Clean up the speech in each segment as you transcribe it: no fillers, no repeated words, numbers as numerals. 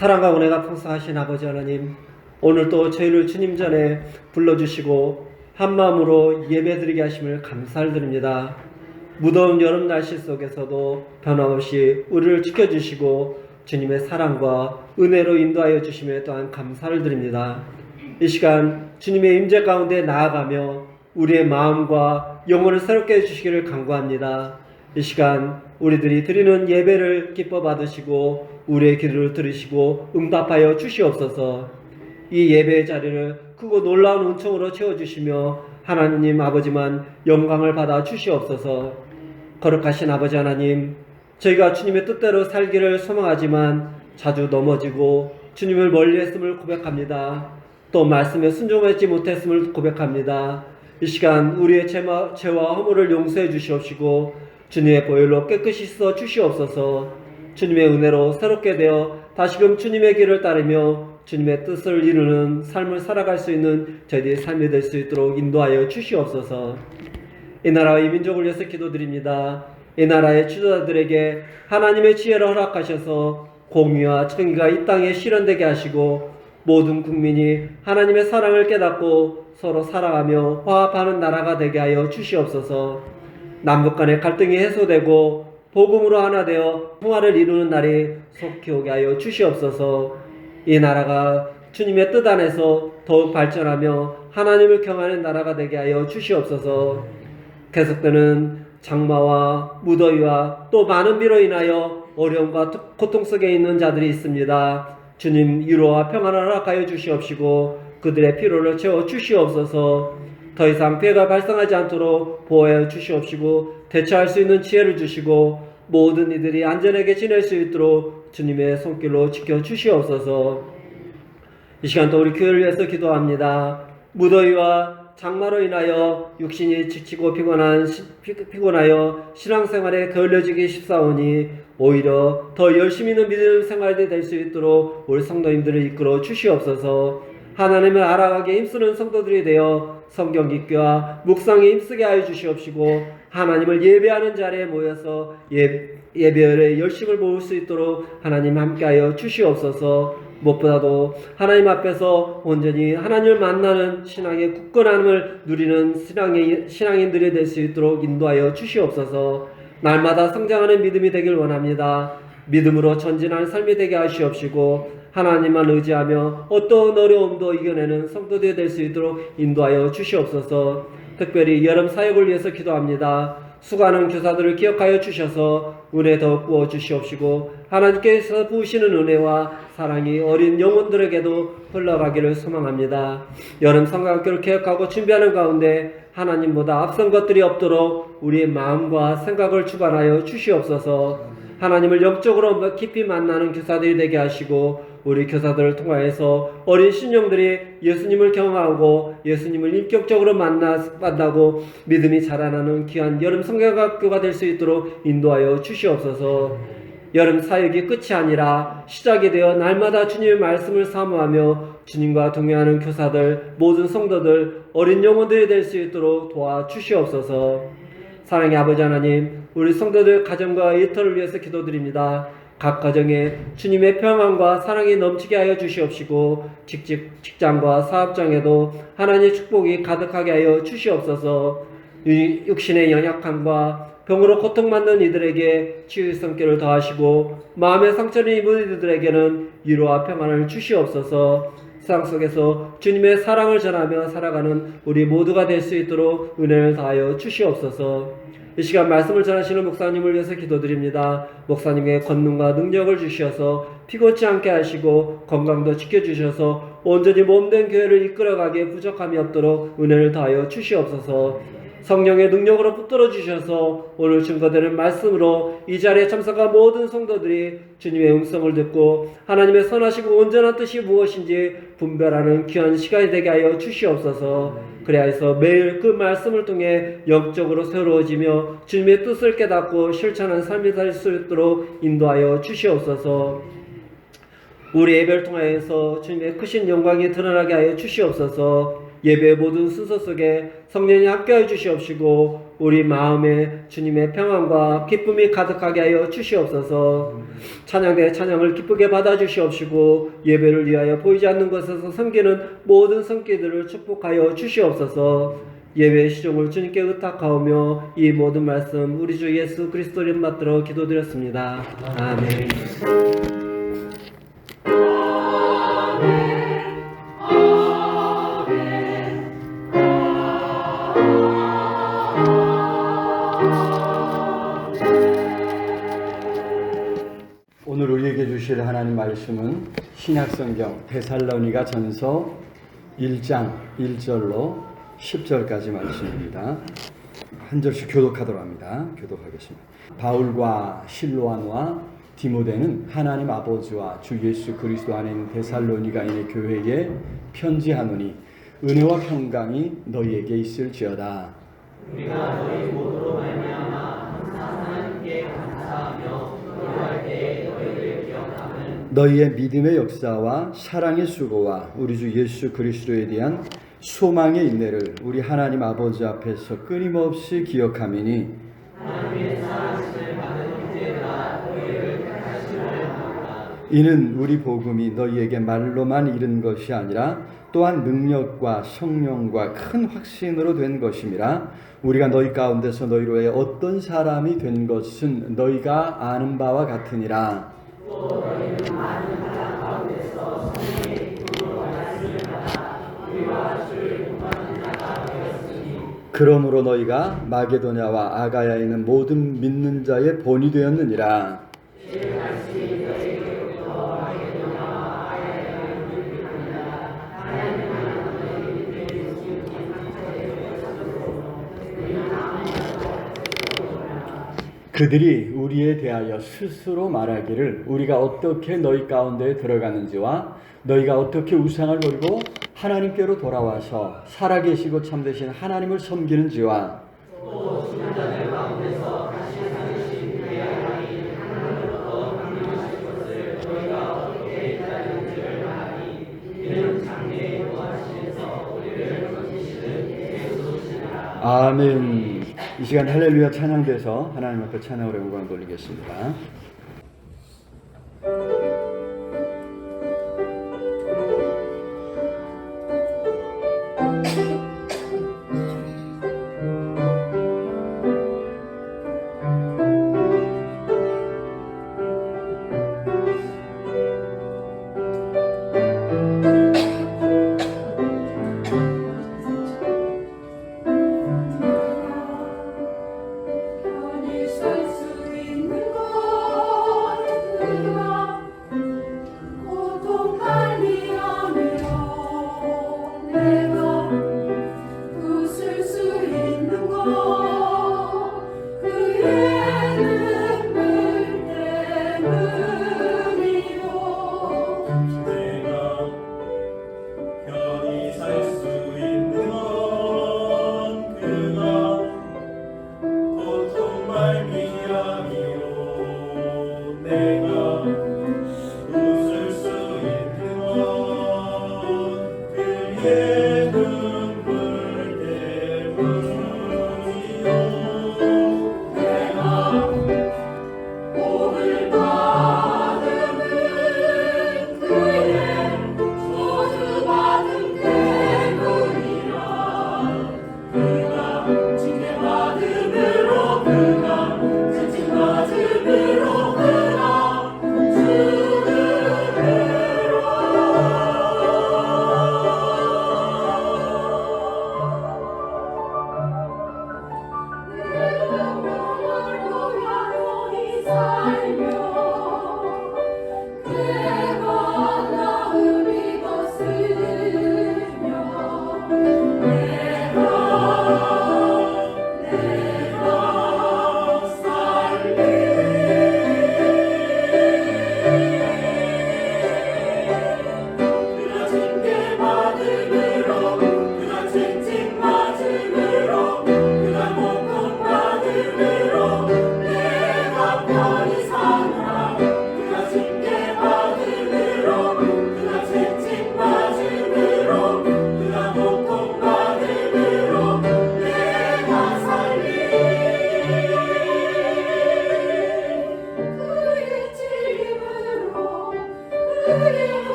사랑과 은혜가 풍성하신 아버지 하나님, 오늘도 저희를 주님 전에 불러주시고 한마음으로 예배드리게 하심을 감사를 드립니다. 무더운 여름 날씨 속에서도 변함없이 우리를 지켜주시고 주님의 사랑과 은혜로 인도하여 주심에 또한 감사를 드립니다. 이 시간 주님의 임재 가운데 나아가며 우리의 마음과 영혼을 새롭게 해주시기를 간구합니다. 이 시간 우리들이 드리는 예배를 기뻐 받으시고 우리의 기도를 들으시고 응답하여 주시옵소서. 이 예배의 자리를 크고 놀라운 은총으로 채워주시며 하나님 아버지만 영광을 받아 주시옵소서. 거룩하신 아버지 하나님, 저희가 주님의 뜻대로 살기를 소망하지만 자주 넘어지고 주님을 멀리했음을 고백합니다. 또 말씀에 순종하지 못했음을 고백합니다. 이 시간 우리의 죄와 허물을 용서해 주시옵시고 주님의 보혈로 깨끗이 씻어 주시옵소서. 주님의 은혜로 새롭게 되어 다시금 주님의 길을 따르며 주님의 뜻을 이루는 삶을 살아갈 수 있는 저희들의 삶이 될 수 있도록 인도하여 주시옵소서. 이 나라와 이 민족을 위해서 기도드립니다. 이 나라의 지도자들에게 하나님의 지혜를 허락하셔서 공의와 정의가 이 땅에 실현되게 하시고 모든 국민이 하나님의 사랑을 깨닫고 서로 사랑하며 화합하는 나라가 되게 하여 주시옵소서. 남북 간의 갈등이 해소되고 복음으로 하나 되어 평화를 이루는 날이 속히 오게 하여 주시옵소서. 이 나라가 주님의 뜻 안에서 더욱 발전하며 하나님을 경하는 나라가 되게 하여 주시옵소서. 계속되는 장마와 무더위와 또 많은 비로 인하여 어려움과 고통 속에 있는 자들이 있습니다. 주님 위로와 평안을 허락하여 주시옵시고 그들의 피로를 채워 주시옵소서. 더 이상 피해가 발생하지 않도록 보호하여 주시옵시고 대처할 수 있는 지혜를 주시고 모든 이들이 안전하게 지낼 수 있도록 주님의 손길로 지켜 주시옵소서. 이 시간도 우리 교회를 위해서 기도합니다. 무더위와 장마로 인하여 육신이 지치고 피곤하여 신앙생활에 게을러지기 쉽사오니 오히려 더 열심히 있는 믿음 생활이 될 수 있도록 우리 성도님들을 이끌어 주시옵소서. 하나님을 알아가기에 힘쓰는 성도들이 되어 성경 읽기와 묵상에 힘쓰게 하여 주시옵시고 하나님을 예배하는 자리에 모여서 예배의 열심을 모을 수 있도록 하나님 함께하여 주시옵소서. 무엇보다도 하나님 앞에서 온전히 하나님을 만나는 신앙의 굳건함을 누리는 신앙인들이 될 수 있도록 인도하여 주시옵소서. 날마다 성장하는 믿음이 되길 원합니다. 믿음으로 전진하는 삶이 되게 하시옵시고 하나님만 의지하며 어떤 어려움도 이겨내는 성도들이 될 수 있도록 인도하여 주시옵소서. 특별히 여름 사역을 위해서 기도합니다. 수고하는 교사들을 기억하여 주셔서 은혜 더 부어 주시옵시고 하나님께서 부으시는 은혜와 사랑이 어린 영혼들에게도 흘러가기를 소망합니다. 여름 성가학교를 계획하고 준비하는 가운데 하나님보다 앞선 것들이 없도록 우리의 마음과 생각을 주관하여 주시옵소서. 하나님을 영적으로 깊이 만나는 교사들이 되게 하시고 우리 교사들을 통하여서 어린 신령들이 예수님을 경험하고 예수님을 인격적으로 만나고 믿음이 자라나는 귀한 여름 성경학교가 될 수 있도록 인도하여 주시옵소서. 여름 사역이 끝이 아니라 시작이 되어 날마다 주님의 말씀을 사모하며 주님과 동행하는 교사들, 모든 성도들, 어린 영혼들이 될 수 있도록 도와주시옵소서. 사랑의 아버지 하나님, 우리 성도들 가정과 일터를 위해서 기도드립니다. 각 가정에 주님의 평안과 사랑이 넘치게 하여 주시옵시고 직장과 사업장에도 하나님의 축복이 가득하게 하여 주시옵소서. 육신의 연약함과 병으로 고통받는 이들에게 치유의 손길을 더하시고 마음의 상처를 입은 이들에게는 위로와 평안을 주시옵소서. 세상 속에서 주님의 사랑을 전하며 살아가는 우리 모두가 될 수 있도록 은혜를 다하여 주시옵소서. 이 시간 말씀을 전하시는 목사님을 위해서 기도드립니다. 목사님의 권능과 능력을 주셔서 피곤치 않게 하시고 건강도 지켜주셔서 온전히 몸된 교회를 이끌어가기에 부족함이 없도록 은혜를 다하여 주시옵소서. 성령의 능력으로 붙들어 주셔서 오늘 증거되는 말씀으로 이 자리에 참석한 모든 성도들이 주님의 음성을 듣고 하나님의 선하시고 온전한 뜻이 무엇인지 분별하는 귀한 시간이 되게 하여 주시옵소서. 그래서 매일 그 말씀을 통해 영적으로 새로워지며 주님의 뜻을 깨닫고 실천하는 삶이 될 수 있도록 인도하여 주시옵소서. 우리 예배를 통하여서 주님의 크신 영광이 드러나게 하여 주시옵소서. 예배 모든 순서 속에 성령이 함께하여 주시옵시고 우리 마음에 주님의 평안과 기쁨이 가득하게 하여 주시옵소서. 찬양대 찬양을 기쁘게 받아 주시옵시고 예배를 위하여 보이지 않는 곳에서 섬기는 모든 성기들을 축복하여 주시옵소서. 예배의 시종을 주님께 의탁하오며 이 모든 말씀 우리 주 예수 그리스도 이름 받들어 기도드렸습니다. 아멘. 오늘 우리에게 주실 하나님 말씀은 신약성경 데살로니가 전서 1장 1절로 10절까지 말씀입니다. 한 절씩 교독하도록 합니다. 교독하겠습니다. 바울과 실로아노와 디모데는 하나님 아버지와 주 예수 그리스도 안에 있는 데살로니가인의 교회에 편지하노니 은혜와 평강이 너희에게 있을지어다. 우리가 너희 모두로 말미암아 항상 하나님께 감사하며 기도할 때에 너희를 기억하는 너희의 믿음의 역사와 사랑의 수고와 우리 주 예수 그리스도에 대한 소망의 인내를 우리 하나님 아버지 앞에서 끊임없이 기억하미니 하나님의 사랑을 받은 형제들아 너희를 택하심을 하노라. 이는 우리 복음이 너희에게 말로만 이른 것이 아니라 또한 능력과 성령과 큰 확신으로 된 것임이라. 우리가 너희 가운데서 너희로 해 어떤 사람이 된 것은 너희가 아는 바와 같으니라. 또 너희는 많은 사람 가운데서 성령의 기쁨으로 말씀을 받아 우리와 주를 공부하는 자가 되었으니 그러므로 너희가 마게도냐와 아가야에 있는 모든 믿는 자의 본이 되었느니라. 그들이 우리에 대하여 스스로 말하기를 우리가 어떻게 너희 가운데 들어가는지와 너희가 어떻게 우상을 버리고 하나님께로 돌아와서 살아계시고 참되신 하나님을 섬기는지와 또 신자들 가운데서 다시 살으신 그의 아들이 하나님으로부터 강림하실 것을 너희가 어떻게 기다리는지를 말하니 이는 장래에 도와주시면서 우리를 건지시는 예수시니라. 아멘. 이 시간 할렐루야 찬양돼서 하나님 앞에 찬양으로 영광을 돌리겠습니다.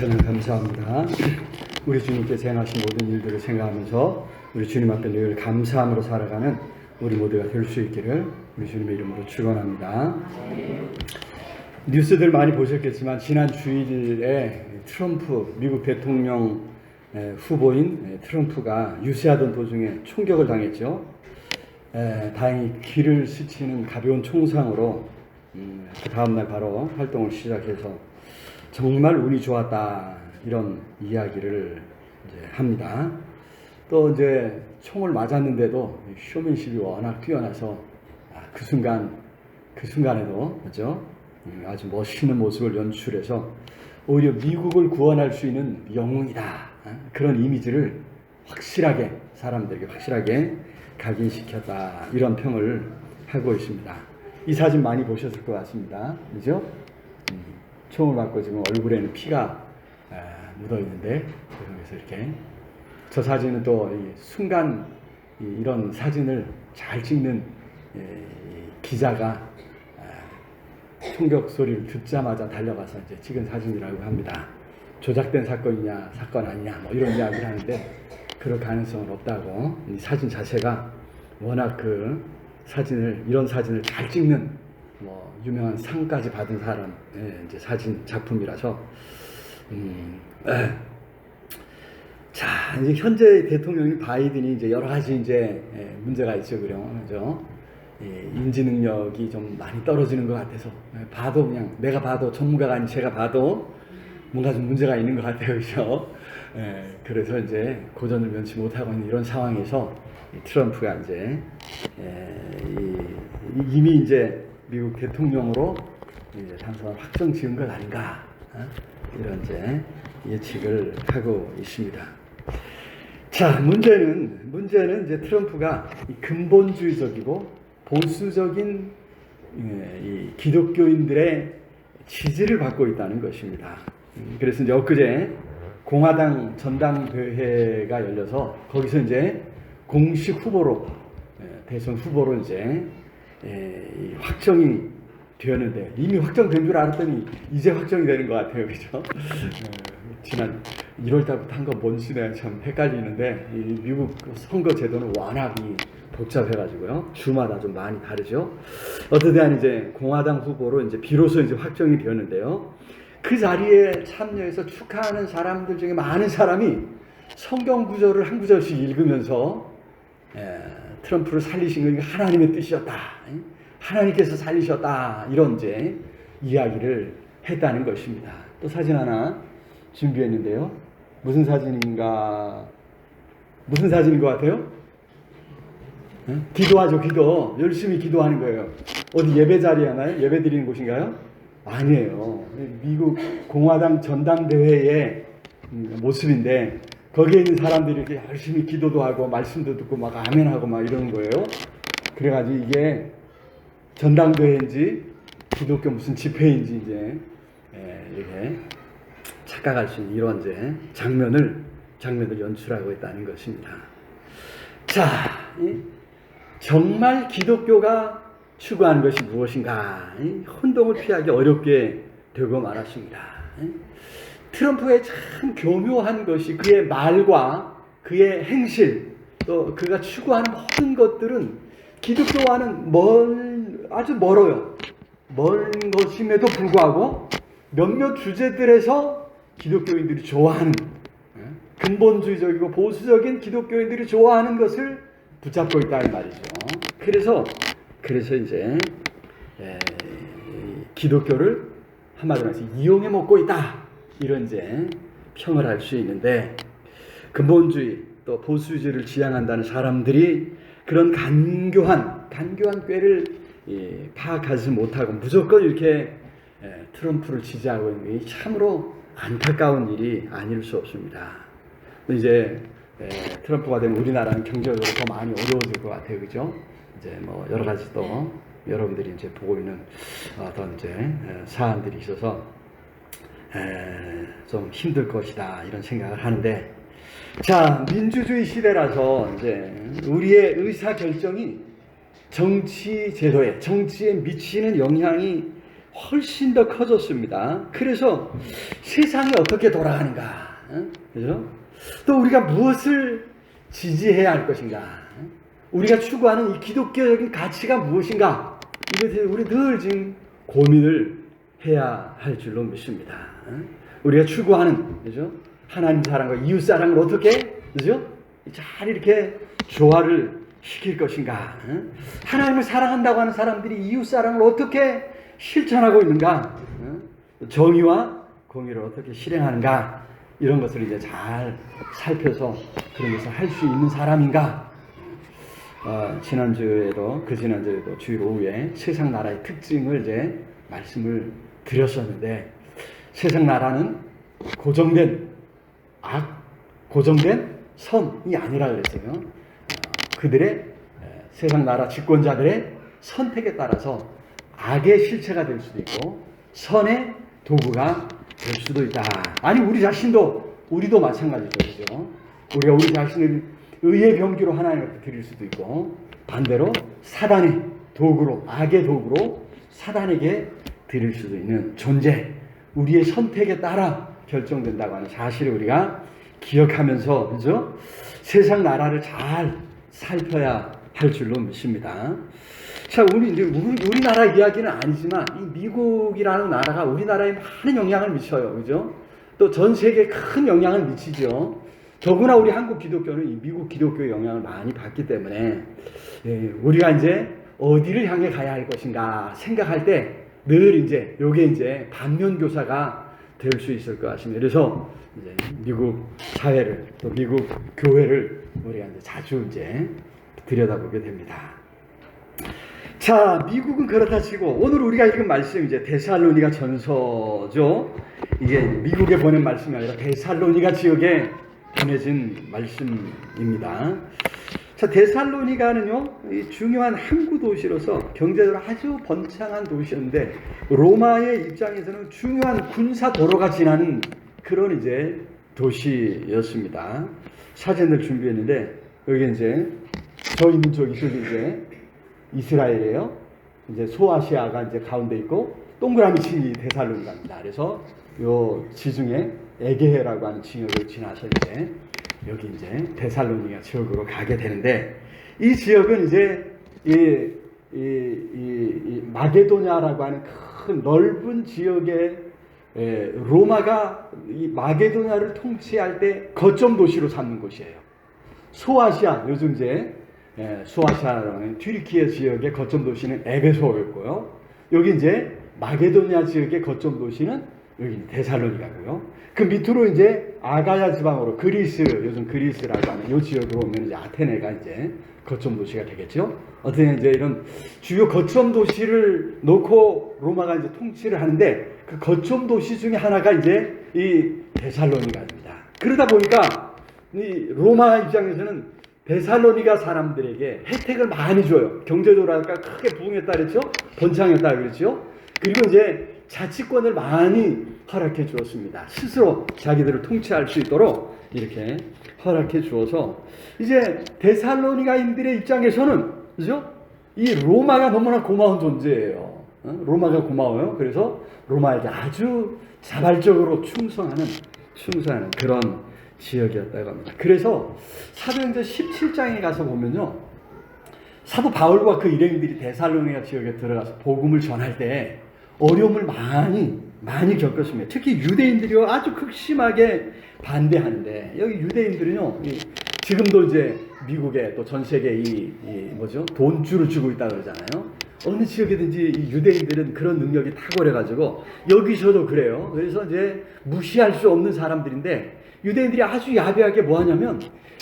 저는 감사합니다. 우리 주님께서 행하신 모든 일들을 생각하면서 우리 주님 앞에 늘 감사함으로 살아가는 우리 모두가 될 수 있기를 우리 주님의 이름으로 축원합니다. 뉴스들 많이 보셨겠지만 지난 주일에 트럼프 미국 대통령 후보인 트럼프가 유세하던 도중에 총격을 당했죠. 다행히 귀를 스치는 가벼운 총상으로 그 다음날 바로 활동을 시작해서 정말 운이 좋았다 이런 이야기를 이제 합니다. 또 이제 총을 맞았는데도 쇼맨십이 워낙 뛰어나서 그 순간에도 그죠? 아주 멋있는 모습을 연출해서 오히려 미국을 구원할 수 있는 영웅이다 그런 이미지를 확실하게 사람들에게 확실하게 각인시켰다 이런 평을 하고 있습니다. 이 사진 많이 보셨을 것 같습니다. 그죠? 총을 맞고 지금 얼굴에는 피가 묻어 있는데 그래서 이렇게 저 사진은 또 순간 이런 사진을 잘 찍는 기자가 총격 소리를 듣자마자 달려가서 이제 찍은 사진이라고 합니다. 조작된 사건이냐 사건 아니냐 뭐 이런 이야기를 하는데 그럴 가능성은 없다고. 이 사진 자체가 워낙 그 사진을 이런 사진을 잘 찍는 뭐 유명한 상까지 받은 사람의 이제 사진 작품이라서 자 이제 현재 대통령인 바이든이 이제 여러 가지 이제 문제가 있죠, 그죠? 인지 능력이 좀 많이 떨어지는 것 같아서 봐도 그냥 내가 봐도 전문가가 아닌 제가 봐도 뭔가 좀 문제가 있는 것 같아요, 그죠? 그래서 이제 고전을 면치 못하고 있는 이런 상황에서 트럼프가 이제 이미 이제 미국 대통령으로 이제 당선을 확정 지은 것 아닌가 이런 이제 예측을 하고 있습니다. 자, 문제는 이제 트럼프가 근본주의적이고 보수적인 이 기독교인들의 지지를 받고 있다는 것입니다. 그래서 이제 엊그제 공화당 전당대회가 열려서 거기서 이제 공식 후보로 대선 후보로 이제 확정이 되었는데 이미 확정된 줄 알았더니 이제 확정이 되는 것 같아요, 그렇죠? 지난 1월달부터 한 건 뭔지 내가 참 헷갈리는데 이 미국 선거 제도는 워낙 복잡해가지고요. 주마다 좀 많이 다르죠. 어쨌든 이제 공화당 후보로 이제 비로소 이제 확정이 되었는데요. 그 자리에 참여해서 축하하는 사람들 중에 많은 사람이 성경 구절을 한 구절씩 읽으면서 트럼프를 살리신 건 하나님의 뜻이었다. 하나님께서 살리셨다. 이런 이제 이야기를 했다는 것입니다. 또 사진 하나 준비했는데요. 무슨 사진인 것 같아요? 기도하죠, 기도. 열심히 기도하는 거예요. 어디 예배 자리였나요? 예배 드리는 곳인가요? 아니에요. 미국 공화당 전당대회의 모습인데 거기에 있는 사람들이 이렇게 열심히 기도도 하고 말씀도 듣고 막 아멘하고 막 이러는 거예요. 그래가지고 이게 전당대회인지 기독교 무슨 집회인지 이제 이렇게 착각할 수 있는 이런 이제 장면을 연출하고 있다는 것입니다. 자, 정말 기독교가 추구하는 것이 무엇인가? 혼동을 피하기 어렵게 되고 말았습니다. 트럼프의 참 교묘한 것이 그의 말과 그의 행실 또 그가 추구하는 모든 것들은 기독교와는 아주 멀어요. 먼 것임에도 불구하고 몇몇 주제들에서 기독교인들이 좋아하는 근본주의적이고 보수적인 기독교인들이 좋아하는 것을 붙잡고 있다 이 말이죠. 그래서 이제 기독교를 한마디로 해서 이용해 먹고 있다 이런 이제 평을 할 수 있는데 근본주의 또 보수주의를 지향한다는 사람들이 그런 간교한 꾀를 파악하지 못하고 무조건 이렇게 트럼프를 지지하고 있는 게 참으로 안타까운 일이 아닐 수 없습니다. 이제 트럼프가 되면 우리나라는 경제적으로 더 많이 어려워질 것 같아요, 그죠? 이제 뭐 여러 가지 또 여러분들이 이제 보고 있는 어떤 이제 사안들이 있어서 좀 힘들 것이다 이런 생각을 하는데, 자, 민주주의 시대라서 이제 우리의 의사 결정이 정치 제도에 정치에 미치는 영향이 훨씬 더 커졌습니다. 그래서 세상이 어떻게 돌아가는가, 그죠? 또 우리가 무엇을 지지해야 할 것인가, 우리가 추구하는 이 기독교적인 가치가 무엇인가, 이것에 우리 늘 지금 고민을 해야 할 줄로 믿습니다. 우리가 추구하는, 그죠? 하나님 사랑과 이웃 사랑을 어떻게, 그죠? 잘 이렇게 조화를 시킬 것인가? 하나님을 사랑한다고 하는 사람들이 이웃 사랑을 어떻게 실천하고 있는가? 정의와 공의를 어떻게 실행하는가? 이런 것을 이제 잘 살펴서 그런 것을 할 수 있는 사람인가? 지난주에도 그 지난주에도 주일 오후에 세상 나라의 특징을 이제 말씀을 드렸었는데, 세상 나라는 고정된 고정된 선이 아니라 그랬어요. 그들의 세상 나라 집권자들의 선택에 따라서 악의 실체가 될 수도 있고 선의 도구가 될 수도 있다. 아니 우리도 마찬가지죠. 그죠? 우리가 우리 자신을 의의 병기로 하나님 앞에 드릴 수도 있고, 반대로 사단의 도구로, 악의 도구로 사단에게 드릴 수도 있는 존재, 우리의 선택에 따라 결정된다고 하는 사실을 우리가 기억하면서, 그죠? 세상 나라를 잘 살펴야 할 줄로 믿습니다. 자, 우리나라 이야기는 아니지만 이 미국이라는 나라가 우리나라에 많은 영향을 미쳐요, 그죠? 또 전 세계에 큰 영향을 미치죠. 더구나 우리 한국 기독교는 이 미국 기독교의 영향을 많이 받기 때문에, 우리가 이제 어디를 향해 가야 할 것인가 생각할 때 늘 이제 요게 이제 반면 교사가 될 수 있을 것 같습니다. 그래서 이제 미국 사회를, 또 미국 교회를 우리가 이제 자주 이제 들여다보게 됩니다. 자, 미국은 그렇다 치고 오늘 우리가 읽은 말씀 이제 데살로니가 전서죠. 이게 미국에 보낸 말씀이 아니라 데살로니가 지역에 보내진 말씀입니다. 자, 데살로니가는요, 중요한 항구 도시로서 경제적으로 아주 번창한 도시였는데, 로마의 입장에서는 중요한 군사 도로가 지나는 그런 이제 도시였습니다. 사진을 준비했는데, 여기 이제 저 있는 쪽이 이제 이스라엘이에요. 이제 소아시아가 이제 가운데 있고, 동그라미 층이 데살로니가입니다. 그래서 요 지중해 에게해라고 하는 지역을 지나서 이제 여기 이제 데살로니가 지역으로 가게 되는데, 이 지역은 이제 이 마게도냐라고 하는 큰 넓은 지역에 로마가 이 마게도냐를 통치할 때 거점 도시로 삼는 곳이에요. 소아시아, 요즘 이제 소아시아라는 튀르키예 지역의 거점 도시는 에베소였고요. 여기 이제 마게도냐 지역의 거점 도시는 여기 데살로니가고요. 그 밑으로 이제 아가야 지방으로 그리스, 요즘 그리스라고 하는 이 지역으로 오면 이제 아테네가 이제 거점 도시가 되겠죠. 어떻게 이제 이런 주요 거점 도시를 놓고 로마가 이제 통치를 하는데, 그 거점 도시 중에 하나가 이제 이 데살로니가입니다. 그러다 보니까 이 로마 입장에서는 데살로니가 사람들에게 혜택을 많이 줘요. 경제적으로 크게 부흥했다 그랬죠. 번창했다 그랬죠. 그리고 이제 자치권을 많이 허락해 주었습니다. 스스로 자기들을 통치할 수 있도록 이렇게 허락해 주어서, 이제 데살로니가인들의 입장에서는, 그죠? 이 로마가 너무나 고마운 존재예요. 로마가 고마워요. 그래서 로마에게 아주 자발적으로 충성하는 그런 지역이었다고 합니다. 그래서 사도행전 17장에 가서 보면요, 사도 바울과 그 일행들이 데살로니가 지역에 들어가서 복음을 전할 때 어려움을 많이 겪었습니다. 특히 유대인들이 아주 극심하게 반대하는데, 여기 유대인들은요, 지금도 이제 미국에 또 전 세계에 돈줄을 주고 있다 그러잖아요. 어느 지역이든지 이 유대인들은 그런 능력이 탁월해가지고, 여기서도 그래요. 그래서 이제 무시할 수 없는 사람들인데, 유대인들이 아주 야비하게 뭐 하냐면,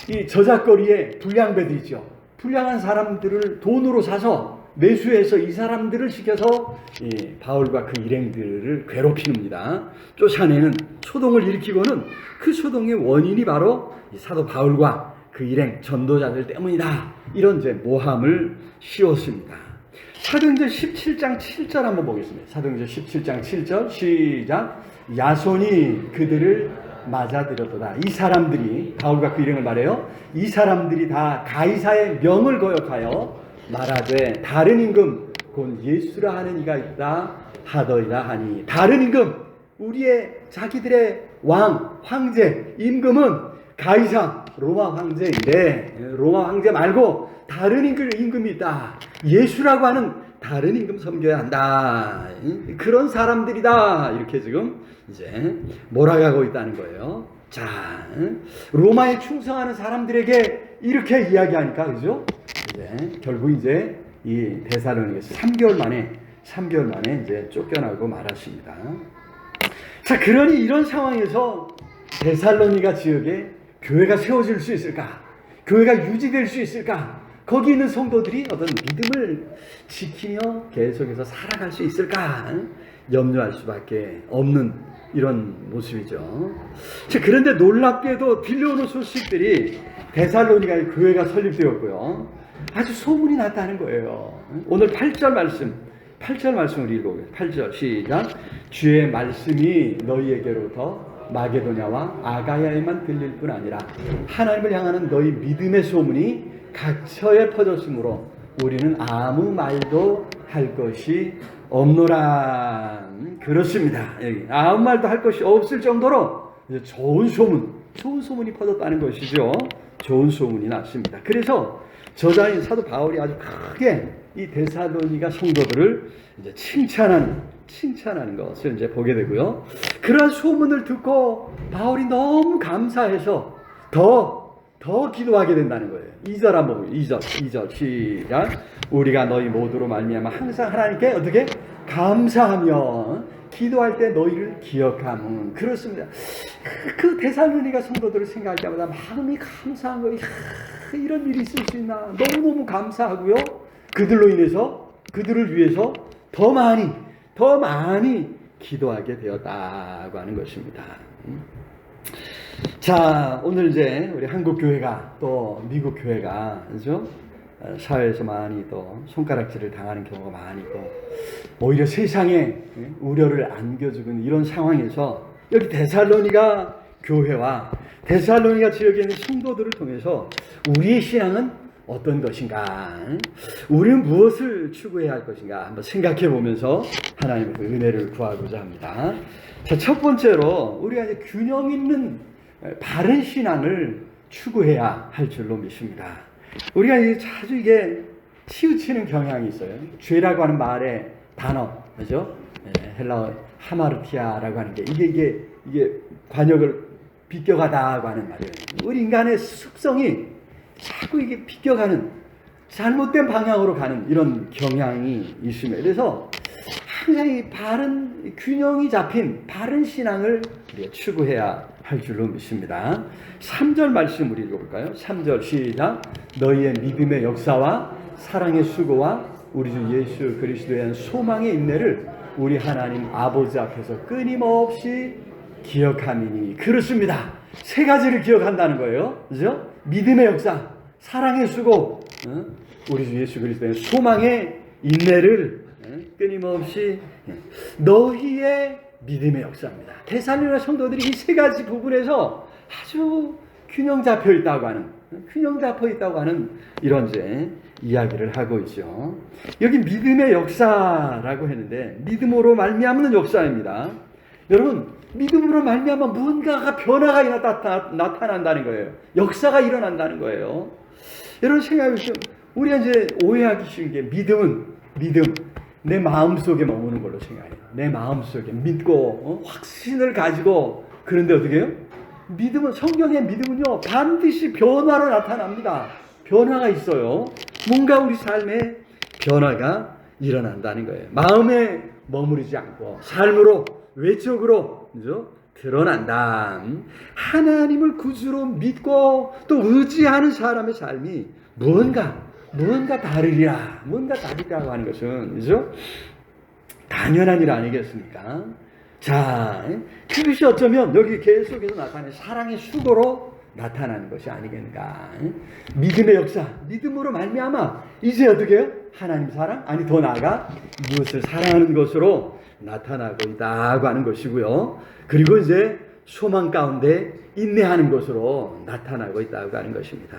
이 저작거리에 불량배들 있죠. 불량한 사람들을 돈으로 사서 매수해서 이 사람들을 시켜서 이 바울과 그 일행들을 괴롭힙니다. 쫓아내는 소동을 일으키고는 그 소동의 원인이 바로 이 사도 바울과 그 일행 전도자들 때문이다. 이런 이제 모함을 씌웠습니다. 사도행전 17장 7절 한번 보겠습니다. 사도행전 17장 7절 시작. 야손이 그들을 맞아들였도다. 이 사람들이, 바울과 그 일행을 말해요. 이 사람들이 다 가이사의 명을 거역하여 말하되 다른 임금 곧 예수라 하는 이가 있다 하더이다 하니. 다른 임금, 우리의 자기들의 왕, 황제, 임금은 가이사, 로마 황제인데 로마 황제 말고 다른 임금이 있다. 예수라고 하는 다른 임금 섬겨야 한다. 그런 사람들이다. 이렇게 지금 이제 몰아가고 있다는 거예요. 자, 로마에 충성하는 사람들에게 이렇게 이야기하니까, 그죠? 이제 결국 이제 이 데살로니가에서 3개월 만에 이제 쫓겨나고 말았습니다. 자, 그러니 이런 상황에서 데살로니가 지역에 교회가 세워질 수 있을까? 교회가 유지될 수 있을까? 거기 있는 성도들이 어떤 믿음을 지키며 계속해서 살아갈 수 있을까? 염려할 수밖에 없는 이런 모습이죠. 자, 그런데 놀랍게도 들려오는 소식들이 데살로니가에 교회가 설립되었고요. 아주 소문이 났다는 거예요. 오늘 8절 말씀을 읽어보게요. 8절 시작. 주의 말씀이 너희에게로부터 마게도냐와 아가야에만 들릴 뿐 아니라 하나님을 향하는 너희 믿음의 소문이 각처에 퍼졌으므로 우리는 아무 말도 할 것이 없노라. 그렇습니다. 여기 아무 말도 할 것이 없을 정도로 좋은 소문이 퍼졌다는 것이죠. 좋은 소문이 났습니다. 그래서 저자인 사도 바울이 아주 크게 이 데살로니가 성도들을 이제 칭찬하는 것을 이제 보게 되고요. 그러한 소문을 듣고 바울이 너무 감사해서 더 기도하게 된다는 거예요. 2절 한번 보세요. 2절 시작. 우리가 너희 모두로 말미암아 항상 하나님께 어떻게 감사하며 기도할 때 너희를 기억함은. 그렇습니다. 그 데살로니가 성도들을 생각할 때마다 마음이 감사한 거예요. 이런 일이 있을 수 있나. 너무너무 감사하고요. 그들을 위해서 더 많이 기도하게 되었다고 하는 것입니다. 자, 오늘 이제 우리 한국 교회가 또 미국 교회가, 그죠? 사회에서 많이 또 손가락질을 당하는 경우가 많이 또 오히려 세상에 우려를 안겨주고 있는 이런 상황에서 여기 데살로니가 교회와 데살로니가 지역에 있는 성도들을 통해서 우리의 신앙은 어떤 것인가, 우리는 무엇을 추구해야 할 것인가 한번 생각해 보면서 하나님의 은혜를 구하고자 합니다. 자, 첫 번째로 우리가 이제 균형 있는 바른 신앙을 추구해야 할 줄로 믿습니다. 우리가 자주 이게 치우치는 경향이 있어요. 죄라고 하는 말의 단어, 그죠? 헬라어 하마르티아라고 하는 게 이게 관역을 비껴가다고 하는 말이에요. 우리 인간의 습성이 자꾸 이게 비껴가는, 잘못된 방향으로 가는 이런 경향이 있습니다. 그래서 항상 이 바른 균형이 잡힌 바른 신앙을 우리가 추구해야 할 줄로 믿습니다. 3절 말씀 우리 읽어볼까요? 3절 시작. 너희의 믿음의 역사와 사랑의 수고와 우리 주 예수 그리스도에 대한 소망의 인내를 우리 하나님 아버지 앞에서 끊임없이 기억함이니. 그렇습니다. 세 가지를 기억한다는 거예요. 그죠? 믿음의 역사, 사랑의 수고, 우리 주 예수 그리스도의 소망의 인내를 끊임없이, 너희의 믿음의 역사입니다. 데살로니가 성도들이 이 세 가지 부분에서 아주 균형 잡혀 있다고 하는 이런 이제 이야기를 하고 있죠. 여기 믿음의 역사라고 했는데 믿음으로 말미암는 역사입니다. 여러분, 믿음으로 말미암아 무언가가 변화가 나타난다는 거예요. 역사가 일어난다는 거예요. 여러분 생각해보시면 우리가 이제 오해하기 쉬운 게 믿음 내 마음속에 머무는 걸로 생각해요. 내 마음속에 믿고 확신을 가지고. 그런데 어떻게 해요? 믿음은, 성경의 믿음은요 반드시 변화로 나타납니다. 변화가 있어요. 뭔가 우리 삶에 변화가 일어난다는 거예요. 마음에 머무르지 않고 삶으로, 외적으로, 그죠? 드러난다. 하나님을 구주로 믿고 또 의지하는 사람의 삶이 무언가 다르리라고 하는 것은, 그죠? 당연한 일 아니겠습니까? 자, 그것이 어쩌면 여기 계속해서 나타나는 사랑의 수고로 나타나는 것이 아니겠는가. 믿음의 역사, 믿음으로 말미암아 이제 어떻게 해요? 하나님 사랑, 아니 더 나아가 이웃을 사랑하는 것으로 나타나고 있다고 하는 것이고요. 그리고 이제 소망 가운데 인내하는 것으로 나타나고 있다고 하는 것입니다.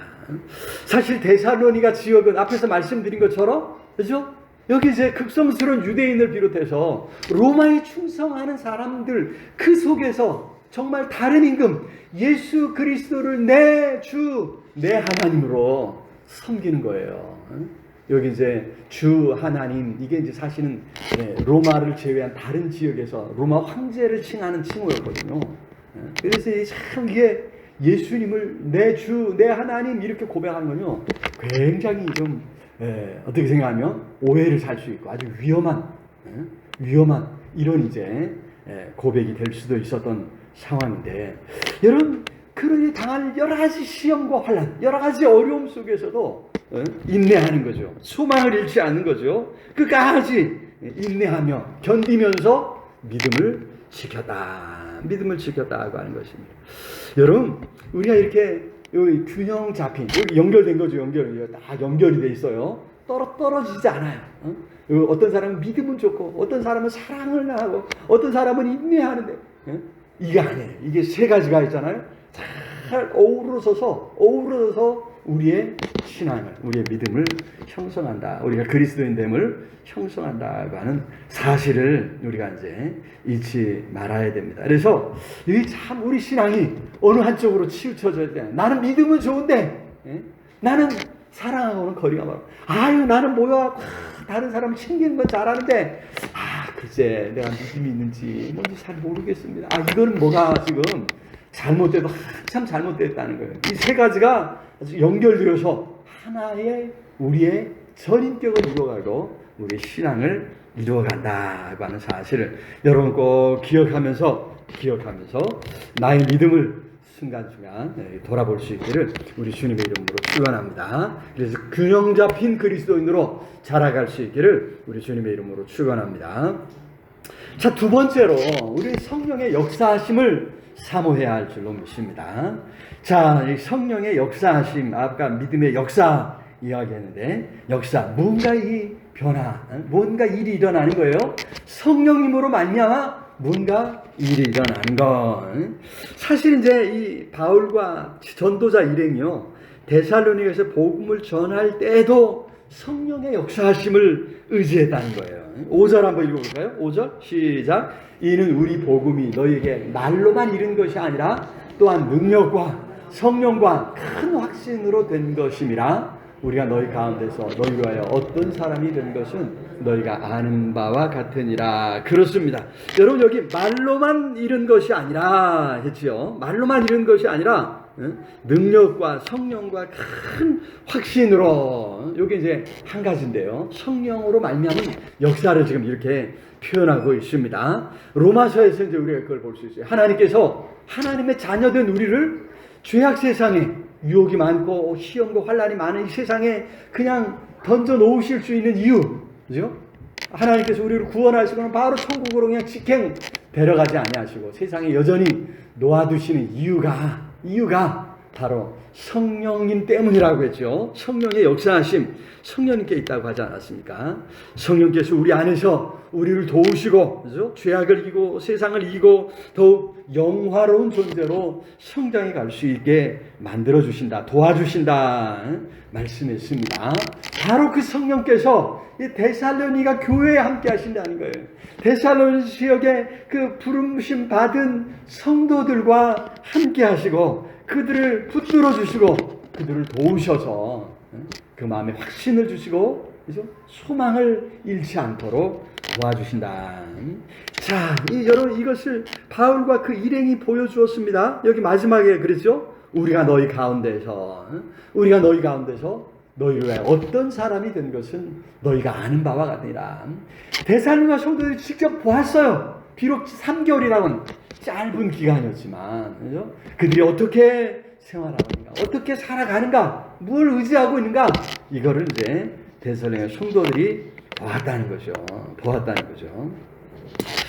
사실 데살로니가 지역은 앞에서 말씀드린 것처럼, 그죠? 여기 이제 극성스러운 유대인을 비롯해서 로마에 충성하는 사람들 그 속에서 정말 다른 임금 예수 그리스도를 내 주, 내 하나님으로 섬기는 거예요. 여기 이제 주 하나님, 이게 이제 사실은 로마를 제외한 다른 지역에서 로마 황제를 칭하는 칭호였거든요. 그래서 참 이게 예수님을 내 주, 내 하나님 이렇게 고백하는 건요, 굉장히 좀 어떻게 생각하면 오해를 살 수 있고 아주 위험한 이런 이제 고백이 될 수도 있었던 상황인데, 여러분 그러니 당할 여러 가지 시험과 환난, 여러 가지 어려움 속에서도 인내하는 거죠. 소망을 잃지 않는 거죠. 끝까지 인내하며 견디면서 믿음을 지켰다고 하는 것입니다. 여러분, 우리가 이렇게 여기 균형 잡힌, 여기 연결된 거죠. 다 연결이 돼 있어요. 떨어지지 않아요. 어떤 사람은 믿음은 좋고, 어떤 사람은 사랑을 하고, 어떤 사람은 인내하는데, 이게 아니에요. 이게 세 가지가 있잖아요. 잘 어우러져서 우리의 신앙을, 우리의 믿음을 형성한다. 우리가 그리스도인됨을 형성한다고 하는 사실을 우리가 이제 잊지 말아야 됩니다. 그래서 이 참 우리 신앙이 어느 한쪽으로 치우쳐져야 돼. 나는 믿음은 좋은데, 나는 사랑하고는 거리가 멀어. 아유, 나는 모여갖고 다른 사람 챙기는 건 잘하는데, 글쎄 내가 믿음이 있는지 뭔지 잘 모르겠습니다. 이거는 뭐가 지금 잘못돼도 한참 잘못됐다는 거예요. 이 세 가지가 아주 연결되어서 하나의 우리의 전인격을 이루어가고 우리의 신앙을 이루어간다고 하는 사실을 여러분 꼭 기억하면서 나의 믿음을 순간순간 돌아볼 수 있기를 우리 주님의 이름으로 축원합니다. 그래서 균형 잡힌 그리스도인으로 자라갈 수 있기를 우리 주님의 이름으로 축원합니다. 자, 두 번째로 우리 성령의 역사하심을 사모해야 할 줄로 믿습니다. 자, 이 성령의 역사하심, 아까 믿음의 역사 이야기했는데, 역사, 뭔가 이 변화, 뭔가 일이 일어나는 거예요. 성령님으로 말미암아 뭔가 일이 일어나는 건, 사실 이제 이 바울과 전도자 일행이요, 데살로니가에서 복음을 전할 때에도 성령의 역사하심을 의지했다는 거예요. 5절 한번 읽어볼까요? 5절 시작. 이는 우리 복음이 너희에게 말로만 이른 것이 아니라 또한 능력과 성령과 큰 확신으로 된 것임이라. 우리가 너희 가운데서 너희 위하여 어떤 사람이 된 것은 너희가 아는 바와 같으니라. 그렇습니다. 여러분, 여기 말로만 이른 것이 아니라 했지요. 말로만 이른 것이 아니라 능력과 성령과 큰 확신으로. 여기 이제 한 가지인데요. 성령으로 말미암은 역사를 지금 이렇게 표현하고 있습니다. 로마서에서 이제 우리가 그걸 볼 수 있어요. 하나님께서 하나님의 자녀된 우리를 죄악 세상에, 유혹이 많고 시험과 환난이 많은 이 세상에 그냥 던져 놓으실 수 있는 이유, 그죠? 하나님께서 우리를 구원하시고는 바로 천국으로 그냥 직행 데려가지 아니하시고 세상에 여전히 놓아두시는 이유가 바로 성령님 때문이라고 했죠. 성령의 역사하심, 성령님께 있다고 하지 않았습니까? 성령께서 우리 안에서 우리를 도우시고, 그죠? 죄악을 이기고 세상을 이기고 더욱 영화로운 존재로 성장해 갈 수 있게 만들어 주신다, 도와주신다 말씀했습니다. 바로 그 성령께서 이 데살로니가 교회에 함께 하신다는 거예요. 데살로니 지역에 그 부름심 받은 성도들과 함께 하시고 그들을 붙들어 주시고 그들을 도우셔서 그 마음에 확신을 주시고, 그죠? 소망을 잃지 않도록 도와주신다. 자, 여러분, 이것을 바울과 그 일행이 보여주었습니다. 여기 마지막에 그랬죠? 우리가 너희 가운데서 너희를 위하여 어떤 사람이 된 것은 너희가 아는 바와 같으니라. 데살로니가 성도들이 직접 보았어요. 비록 3개월이라고는 짧은 기간이었지만, 그죠? 그들이 어떻게 생활하고 있는가, 어떻게 살아가는가, 뭘 의지하고 있는가, 이거를 이제 데살로니가 성도들이 보았다는 거죠.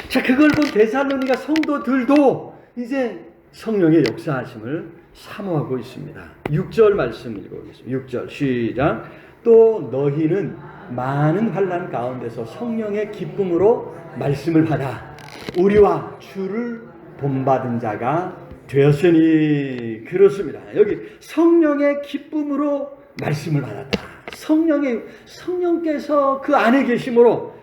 자, 그걸 본 데살로니가 성도들도 이제 성령의 역사하심을 사모하고 있습니다. 6절 말씀 읽어보겠습니다. 6절 시작. 또 너희는 많은 환난 가운데서 성령의 기쁨으로 말씀을 받아 우리와 주를 본받은 자가 되었으니. 그렇습니다. 여기 성령의 기쁨으로 말씀을 받았다. 성령께서 그 안에 계심으로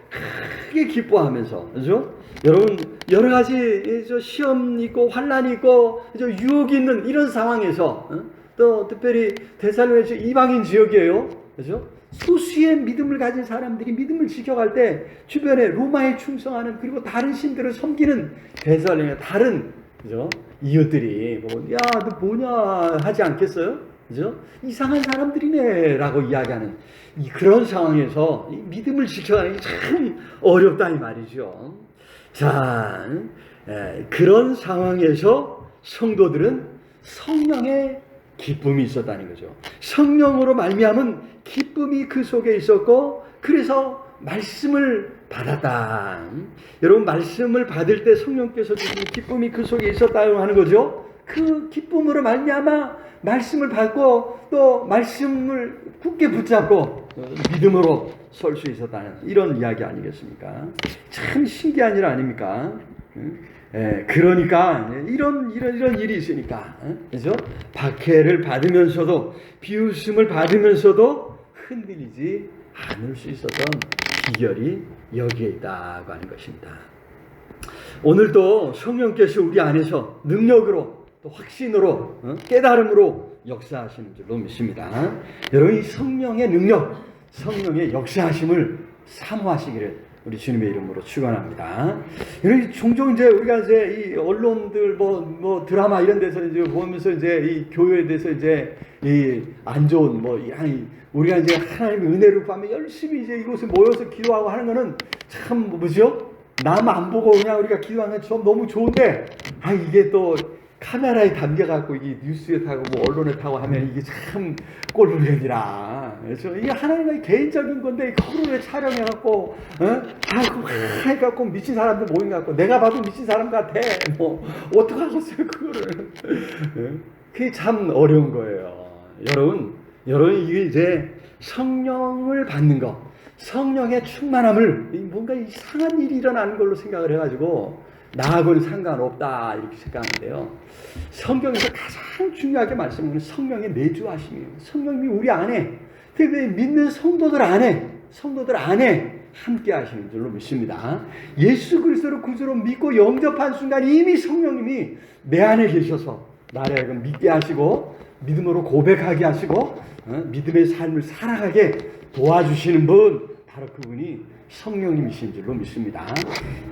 크게 기뻐하면서, 그죠? 여러분, 여러 가지 시험 있고 환란이 있고 유혹이 있는 이런 상황에서, 또 특별히 데살로니가 이방인 지역이에요, 그죠? 소수의 믿음을 가진 사람들이 믿음을 지켜갈 때 주변에 로마에 충성하는, 그리고 다른 신들을 섬기는 데살로니가 다른, 그죠? 이웃들이 야, 너 뭐냐 하지 않겠어요? 그죠? 이상한 사람들이네라고 이야기하는 그런 상황에서 믿음을 지켜가는 게 참 어렵다 이 말이죠. 자, 그런 상황에서 성도들은 성령의 기쁨이 있었다는 거죠. 성령으로 말미암은 기쁨이 그 속에 있었고, 그래서 말씀을 받았다. 여러분, 말씀을 받을 때 성령께서 주신 기쁨이 그 속에 있었다고 하는 거죠. 그 기쁨으로 말미암아 말씀을 받고 또 말씀을 굳게 붙잡고 믿음으로 설 수 있었다는 이런 이야기 아니겠습니까? 참 신기한 일 아닙니까? 그러니까 이런 일이 있으니까, 그죠? 박해를 받으면서도, 비웃음을 받으면서도 흔들리지 않을 수 있었던 비결이 여기에 있다고 하는 것입니다. 오늘도 성령께서 우리 안에서 능력으로, 또 확신으로, 깨달음으로 역사하시는 줄로 믿습니다. 여러분, 이 성령의 능력, 성령의 역사하심을 사모하시기를 우리 주님의 이름으로 축원합니다. 종종 이제 우리가 이제 이 언론들 뭐 드라마 이런 데서 이제 보면서 이제 이 교회에 대해서 이제 이 안 좋은 우리가 이제 하나님의 은혜를 구하며 열심히 이제 이곳에 모여서 기도하고 하는 거는 참 뭐죠? 남 안 보고 그냥 우리가 기도하는 건 너무 좋은데, 이게 또 카메라에 담겨갖고 이게 뉴스에 타고 뭐 언론에 타고 하면 이게 참 꼴불견이라. 그래서 이게 하나님의 개인적인 건데 그거를 촬영해갖고, 해갖고 미친 사람들 모임갖고 내가 봐도 미친 사람 같아. 뭐 어떡하겠어요 그거를. 그게 참 어려운 거예요. 여러분 이게 이제 성령을 받는 것, 성령의 충만함을 뭔가 이상한 일이 일어나는 걸로 생각을 해가지고 나하고는 상관없다 이렇게 생각하는데요. 성경에서 가장 중요하게 말씀하는 성령의 내주하심이에요. 성령님이 우리 안에, 특히 믿는 성도들 안에 함께 하시는 줄로 믿습니다. 예수 그리스도를 구주로 믿고 영접한 순간 이미 성령님이 내 안에 계셔서 나를 하여금 믿게 하시고 믿음으로 고백하게 하시고 믿음의 삶을 살아가게 도와주시는 분, 바로 그분이 성령님이신 줄로 믿습니다.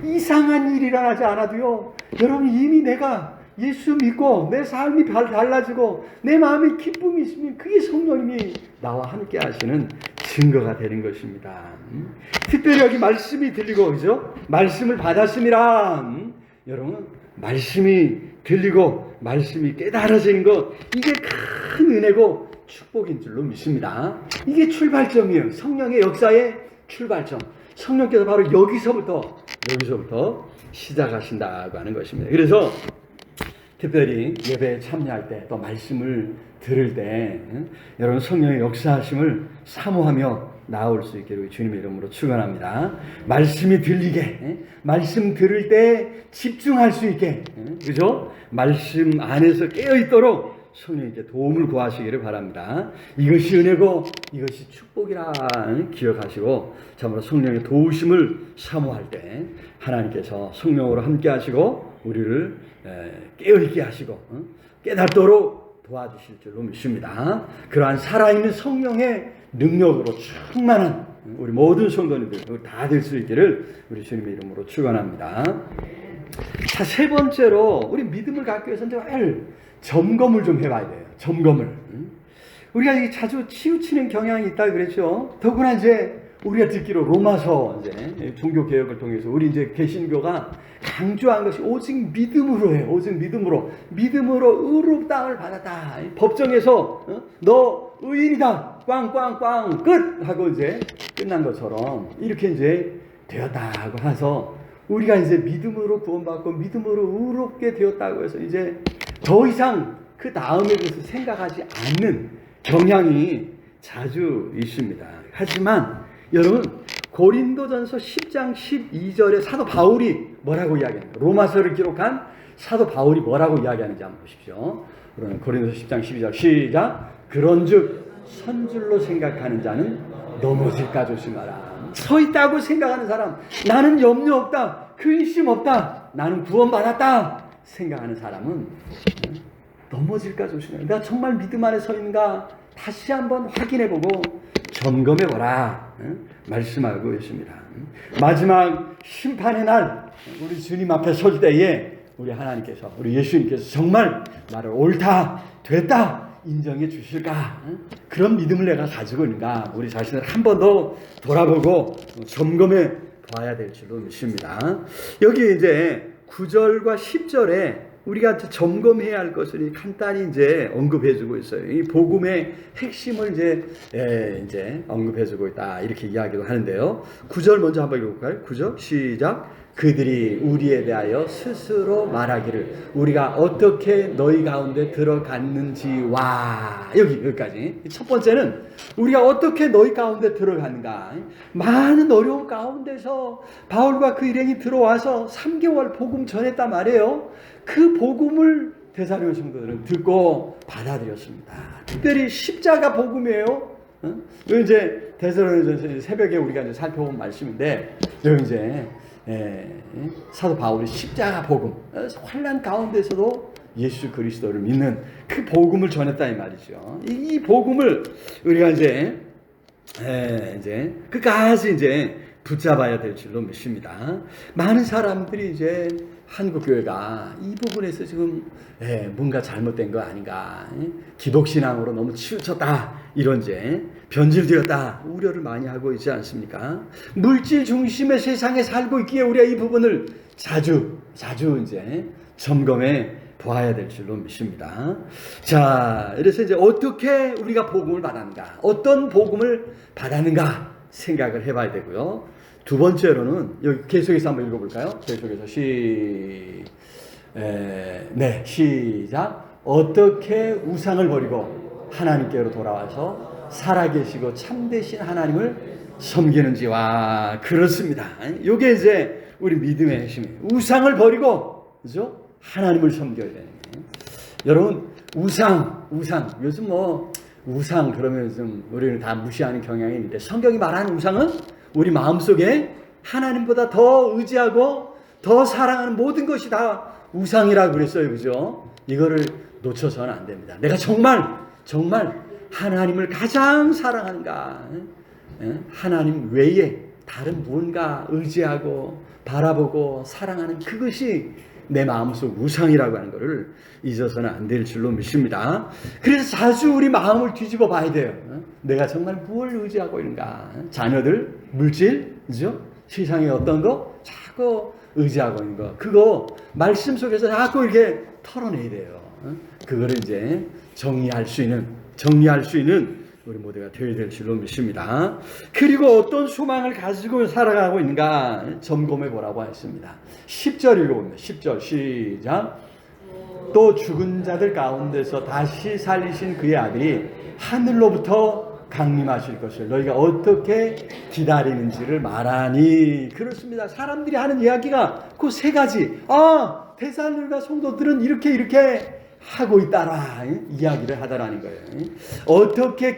이상한 일이 일어나지 않아도요, 여러분 이미 내가 예수 믿고 내 삶이 달라지고 내 마음에 기쁨이 있으면 그게 성령님이 나와 함께 하시는 증거가 되는 것입니다. 특별히 여기 말씀이 들리고, 그죠? 말씀을 받았습니다. 여러분, 말씀이 들리고 말씀이 깨달아지는 것, 이게 큰 은혜고 축복인 줄로 믿습니다. 이게 출발점이에요. 성령의 역사의 출발점. 성령께서 바로 여기서부터 시작하신다고 하는 것입니다. 그래서 특별히 예배에 참여할 때, 또 말씀을 들을 때 여러분 성령의 역사하심을 사모하며 나올 수 있게 우리 주님의 이름으로 축원합니다. 말씀이 들리게, 말씀 들을 때 집중할 수 있게, 그죠? 말씀 안에서 깨어 있도록 성령님께 도움을 구하시기를 바랍니다. 이것이 은혜고 이것이 축복이라 기억하시고, 참으로 성령의 도우심을 사모할 때 하나님께서 성령으로 함께 하시고 우리를 깨어있게 하시고 깨닫도록 도와주실 줄로 믿습니다. 그러한 살아있는 성령의 능력으로 충만한 우리 모든 성도님들 다 될 수 있기를 우리 주님의 이름으로 축원합니다. 자, 세 번째로 우리 믿음을 갖기 위해서 늘 점검을 좀 해봐야 돼요. 점검을. 우리가 자주 치우치는 경향이 있다 그랬죠. 더구나 이제 우리가 듣기로 로마서 이제 종교 개혁을 통해서 우리 이제 개신교가 강조한 것이 오직 믿음으로 해요. 오직 믿음으로 의롭다함을 받았다. 법정에서 너 의인이다. 꽝꽝꽝 끝 하고 이제 끝난 것처럼 이렇게 이제 되었다고 해서 우리가 이제 믿음으로 구원받고 믿음으로 의롭게 되었다고 해서 이제 더 이상 그 다음에 대해서 생각하지 않는 경향이 자주 있습니다. 하지만 여러분, 고린도전서 10장 12절에 사도 바울이 뭐라고 이야기합니까? 로마서를 기록한 사도 바울이 뭐라고 이야기하는지 한번 보십시오. 고린도서 10장 12절 시작. 그런즉 선 줄로 생각하는 자는 넘어질까 조심하라. 서 있다고 생각하는 사람, 나는 염려 없다, 근심 없다, 나는 구원받았다 생각하는 사람은 넘어질까 조심하라. 내가 정말 믿음 안에 서 있는가 다시 한번 확인해보고 점검해보라 말씀하고 있습니다. 마지막 심판의 날 우리 주님 앞에 설 때에 우리 하나님께서, 우리 예수님께서 정말 나를 옳다 됐다 인정해 주실까? 그런 믿음을 내가 가지고 있는가? 우리 자신을 한 번 더 돌아보고 점검해 봐야 될 줄로 믿습니다. 여기 이제 9절과 10절에 우리가 점검해야 할 것을 간단히 이제 언급해주고 있어요. 이 복음의 핵심을 이제 언급해주고 있다 이렇게 이야기도 하는데요. 9절 먼저 한번 읽어볼까요? 9절 시작. 그들이 우리에 대하여 스스로 말하기를 우리가 어떻게 너희 가운데 들어갔는지와 여기까지. 첫 번째는 우리가 어떻게 너희 가운데 들어갔는가. 많은 어려움 가운데서 바울과 그 일행이 들어와서 3개월 복음 전했단 말이에요. 그 복음을 데살로니가 성도들은 듣고 받아들였습니다. 특별히 십자가 복음이에요. 이제 데살로니가전서 새벽에 우리가 이제 살펴본 말씀인데 여기 이제 사도 바울이 십자가 복음, 환난 가운데서도 예수 그리스도를 믿는 그 복음을 전했다 이 말이죠. 이 복음을 우리가 이제 끝까지 이제 붙잡아야 될 줄로 믿습니다. 많은 사람들이 이제 한국 교회가 이 부분에서 지금 뭔가 잘못된 거 아닌가, 기독신앙으로 너무 치우쳤다, 이런 이제 변질되었다 우려를 많이 하고 있지 않습니까? 물질 중심의 세상에 살고 있기에 우리가 이 부분을 자주 이제 점검해 보아야 될 줄로 믿습니다. 자, 그래서 이제 어떻게 우리가 복음을 받았는가, 어떤 복음을 받았는가 생각을 해봐야 되고요. 두 번째로는 여기 계속해서 한번 읽어볼까요? 계속해서 시작. 어떻게 우상을 버리고 하나님께로 돌아와서 살아계시고 참되신 하나님을 섬기는지와 그렇습니다. 이게 이제 우리 믿음의 핵심이에요. 우상을 버리고, 그죠? 하나님을 섬겨야 되는 거예요. 여러분, 우상 요즘 우상 그러면 좀 우리는 다 무시하는 경향이 있는데 성경이 말하는 우상은 우리 마음속에 하나님보다 더 의지하고 더 사랑하는 모든 것이 다 우상이라고 그랬어요. 그죠? 이거를 놓쳐서는 안 됩니다. 내가 정말 하나님을 가장 사랑하는가? 하나님 외에 다른 무언가 의지하고 바라보고 사랑하는 그것이 내 마음속 우상이라고 하는 것을 잊어서는 안 될 줄로 믿습니다. 그래서 자주 우리 마음을 뒤집어 봐야 돼요. 내가 정말 무엇을 의지하고 있는가? 자녀들, 물질, 그죠? 세상에 어떤 거 자꾸 의지하고 있는 거, 그거 말씀 속에서 자꾸 이렇게 털어내야 돼요. 그거를 이제 정리할 수 있는 우리 모두가 되어야 될 줄로 믿습니다. 그리고 어떤 소망을 가지고 살아가고 있는가 점검해 보라고 했습니다. 10절 읽어봅니다. 10절 시작. 또 죽은 자들 가운데서 다시 살리신 그의 아들이 하늘로부터 강림하실 것을 너희가 어떻게 기다리는지를 말하니. 그렇습니다. 사람들이 하는 이야기가 그 세 가지. 데살로니가 성도들은 이렇게 하고 있다라 이야기를 하다라는 거예요. 어떻게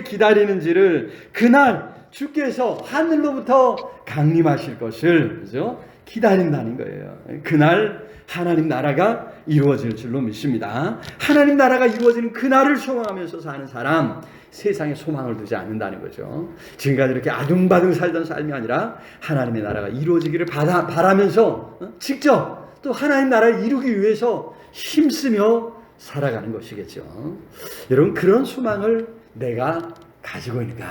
기다리는지를 그날 주께서 하늘로부터 강림하실 것을, 그죠? 기다린다는 거예요. 그날 하나님 나라가 이루어질 줄로 믿습니다. 하나님 나라가 이루어지는 그날을 소망하면서 사는 사람, 세상에 소망을 두지 않는다는 거죠. 지금까지 이렇게 아둥바둥 살던 삶이 아니라 하나님의 나라가 이루어지기를 바라면서 직접 또 하나님 나라를 이루기 위해서 힘쓰며 살아가는 것이겠죠. 여러분, 그런 소망을 내가 가지고 있는가?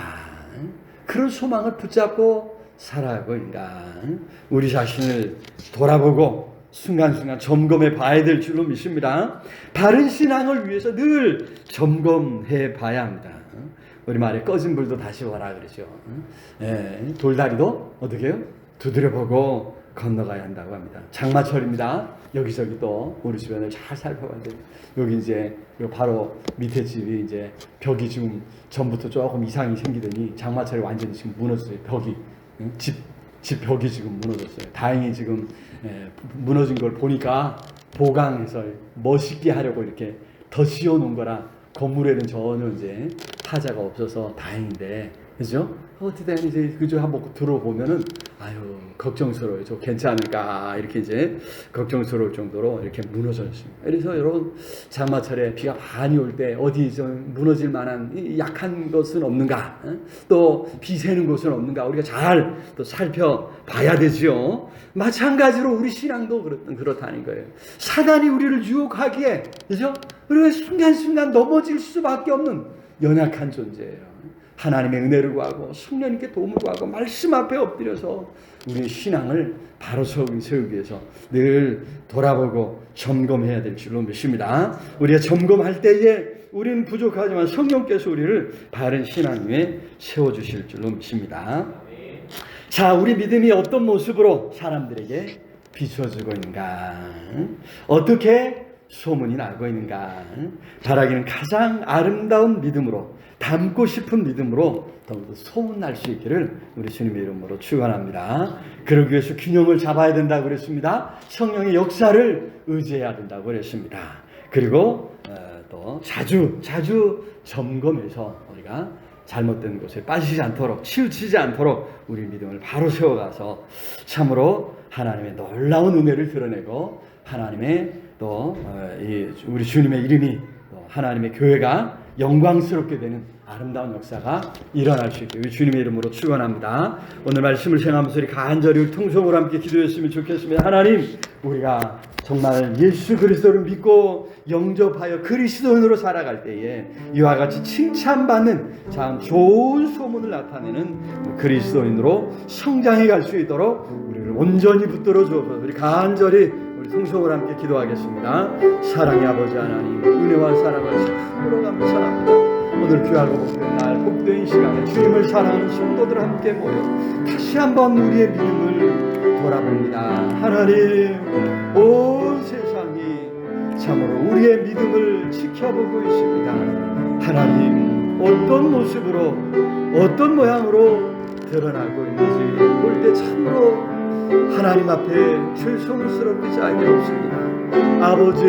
그런 소망을 붙잡고 살아가고 있는가? 우리 자신을 돌아보고 순간순간 점검해 봐야 될 줄로 믿습니다. 바른 신앙을 위해서 늘 점검해 봐야 합니다. 우리 말에 꺼진 불도 다시 와라 그러죠. 돌다리도 어떻게 해요? 두드려보고 건너가야 한다고 합니다. 장마철입니다. 여기저기 또 우리 주변을 잘 살펴봐야 돼요. 여기 이제 바로 밑에 집이 이제 벽이 지금 전부터 조금 이상이 생기더니 장마철에 완전히 지금 무너졌어요. 벽이 집 벽이 지금 무너졌어요. 다행히 지금 무너진 걸 보니까 보강해서 멋있게 하려고 이렇게 더 씌워놓은 거라 건물에는 전혀 이제 타자가 없어서 다행인데, 그죠? 어떻게 이제 그저 한번 들어보면은 아유 걱정스러워요. 저 괜찮을까 이렇게 이제 걱정스러울 정도로 이렇게 무너졌습니다. 그래서 여러분 장마철에 비가 많이 올 때 어디 좀 무너질 만한 약한 것은 없는가? 또 비 새는 곳은 없는가? 우리가 잘 또 살펴봐야 되죠. 마찬가지로 우리 신앙도 그렇다는 거예요. 사단이 우리를 유혹하기에, 그죠? 우리가 순간순간 넘어질 수밖에 없는 연약한 존재예요. 하나님의 은혜를 구하고 성령님께 도움을 구하고 말씀 앞에 엎드려서 우리의 신앙을 바로 세우기 위해서 늘 돌아보고 점검해야 될 줄로 믿습니다. 우리가 점검할 때에 우리는 부족하지만 성령께서 우리를 바른 신앙 위에 세워주실 줄로 믿습니다. 자, 우리 믿음이 어떤 모습으로 사람들에게 비춰지고 있는가? 어떻게 소문이 나고 있는가? 바라기는 가장 아름다운 믿음으로, 닮고 싶은 믿음으로 더욱더 소문날 수 있기를 우리 주님의 이름으로 축원합니다. 그러기 위해서 균형을 잡아야 된다고 그랬습니다. 성령의 역사를 의지해야 된다고 그랬습니다. 그리고 또 자주 점검해서 우리가 잘못된 곳에 빠지지 않도록, 치우치지 않도록 우리 믿음을 바로 세워가서 참으로 하나님의 놀라운 은혜를 드러내고 하나님의 또 우리 주님의 이름이 또 하나님의 교회가 영광스럽게 되는 아름다운 역사가 일어날 수 있게 우리 주님의 이름으로 축원합니다. 오늘 말씀을 생각하면서 우리 간절히 통성으로 함께 기도했으면 좋겠습니다. 하나님, 우리가 정말 예수 그리스도를 믿고 영접하여 그리스도인으로 살아갈 때에 이와 같이 칭찬받는 참 좋은 소문을 나타내는 그리스도인으로 성장해 갈 수 있도록 우리를 온전히 붙들어 주옵소서. 우리 간절히 우리 통성으로 함께 기도하겠습니다. 사랑의 아버지 하나님, 은혜와 사랑을 참으로 감사합니다. 오늘 귀하고 복된 날, 복된 시간에 주님을 사랑하는 성도들 함께 모여 다시 한번 우리의 믿음을 돌아봅니다. 하나님, 온 세상이 참으로 우리의 믿음을 지켜보고 있습니다. 하나님, 어떤 모습으로 어떤 모양으로 드러나고 있는지 볼 때 참으로 하나님 앞에 죄송스럽기 짝이 없습니다. 아버지,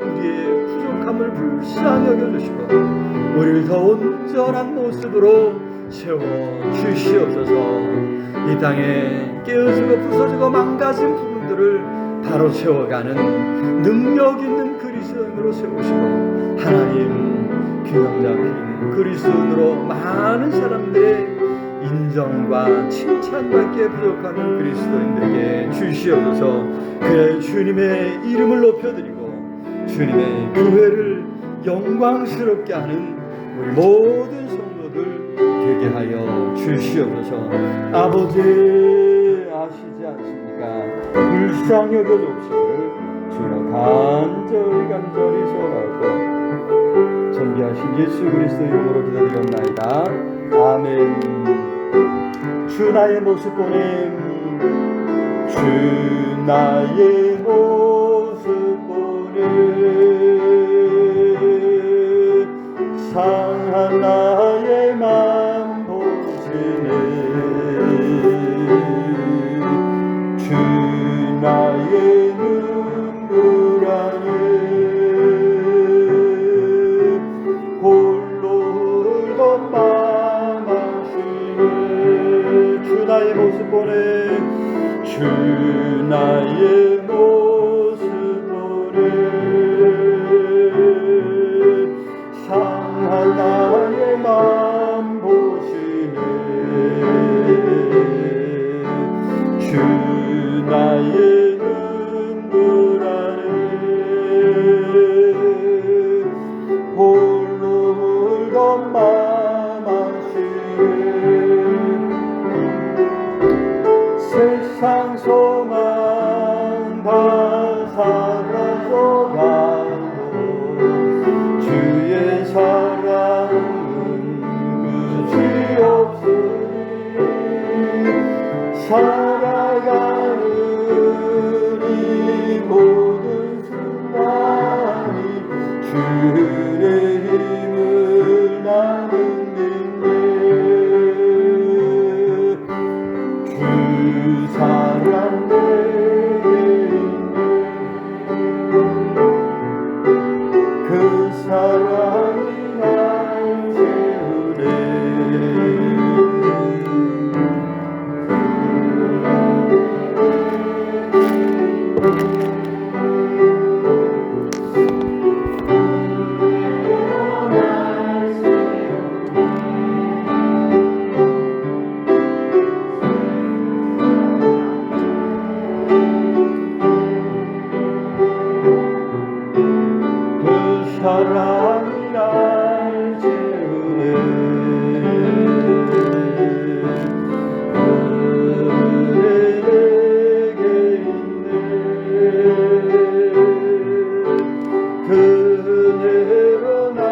우리의 부족함을 불쌍히 여겨주시고 우리를 더 온전한 모습으로 세워주시옵소서. 이 땅에 깨어지고 부서지고 망가진 부분들을 바로 세워가는 능력 있는 그리스도인으로 세우시고 하나님, 균형 잡힌 그리스도인으로 많은 사람들의 인정과 칭찬받기에 부족한 그리스도인들에게 주시옵소서. 그의 주님의 이름을 높여드리고 주님의 교회를 영광스럽게 하는 우리 모든 성도들 되게 하여 주시옵소서. 아버지, 아시지 않습니까? 불쌍히 여겨주옵시기를 주여 간절히 소원하고 존귀하신 예수 그리스도 이름으로 기도드리옵나이다. 아멘. 주 나의 모습 보냄, 주 나의 모습 보냄, 상한 나의 맘 보시네. 주 나의 눈물 안에 홀로 울던 맘 아시네. 주 나의 모습 보네, 주 나의 모습 보네. 상한 나의 맘 보시네. 주 나의 눈물 안에 홀로 울던 맘 아시네. 세상 소망 다 사라져가고 주의 사랑은 끝이 없으니 살아가는 이 모든 순간이 주의 힘을 나는 주 사랑 내게 있네. 그 사랑 사랑이 날 채우네 내게 있네 그대로 날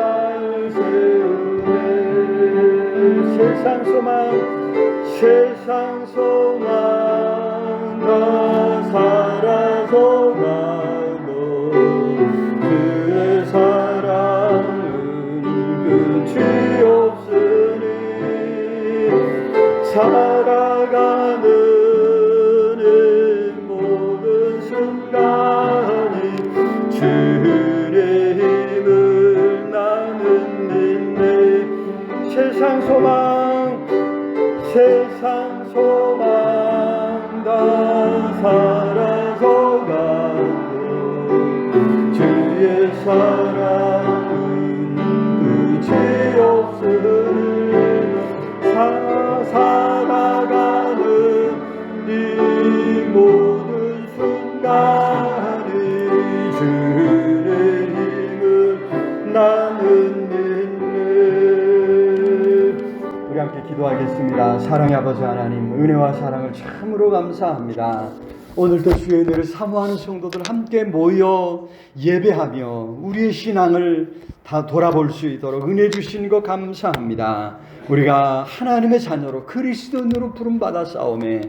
세우네 세상 소망 다 사라져가도 그의 사랑은 끝이 없으니 살아가는 이 모든 순간이 주의 힘을 나는 믿네 세상 소망 다 사라져가고 주의 사랑은 끝이 없으니 살아가는 이 모든 순간이 주의 힘을 나는 믿네 우리 함께 기도하겠습니다. 사랑의 아버지 하나님 은혜와 사랑을 참으로 감사합니다. 오늘도 주의 은혜를 사모하는 성도들 함께 모여 예배하며 우리의 신앙을 다 돌아볼 수 있도록 은혜 주신 것 감사합니다. 우리가 하나님의 자녀로 그리스도인으로 부름받아 싸움에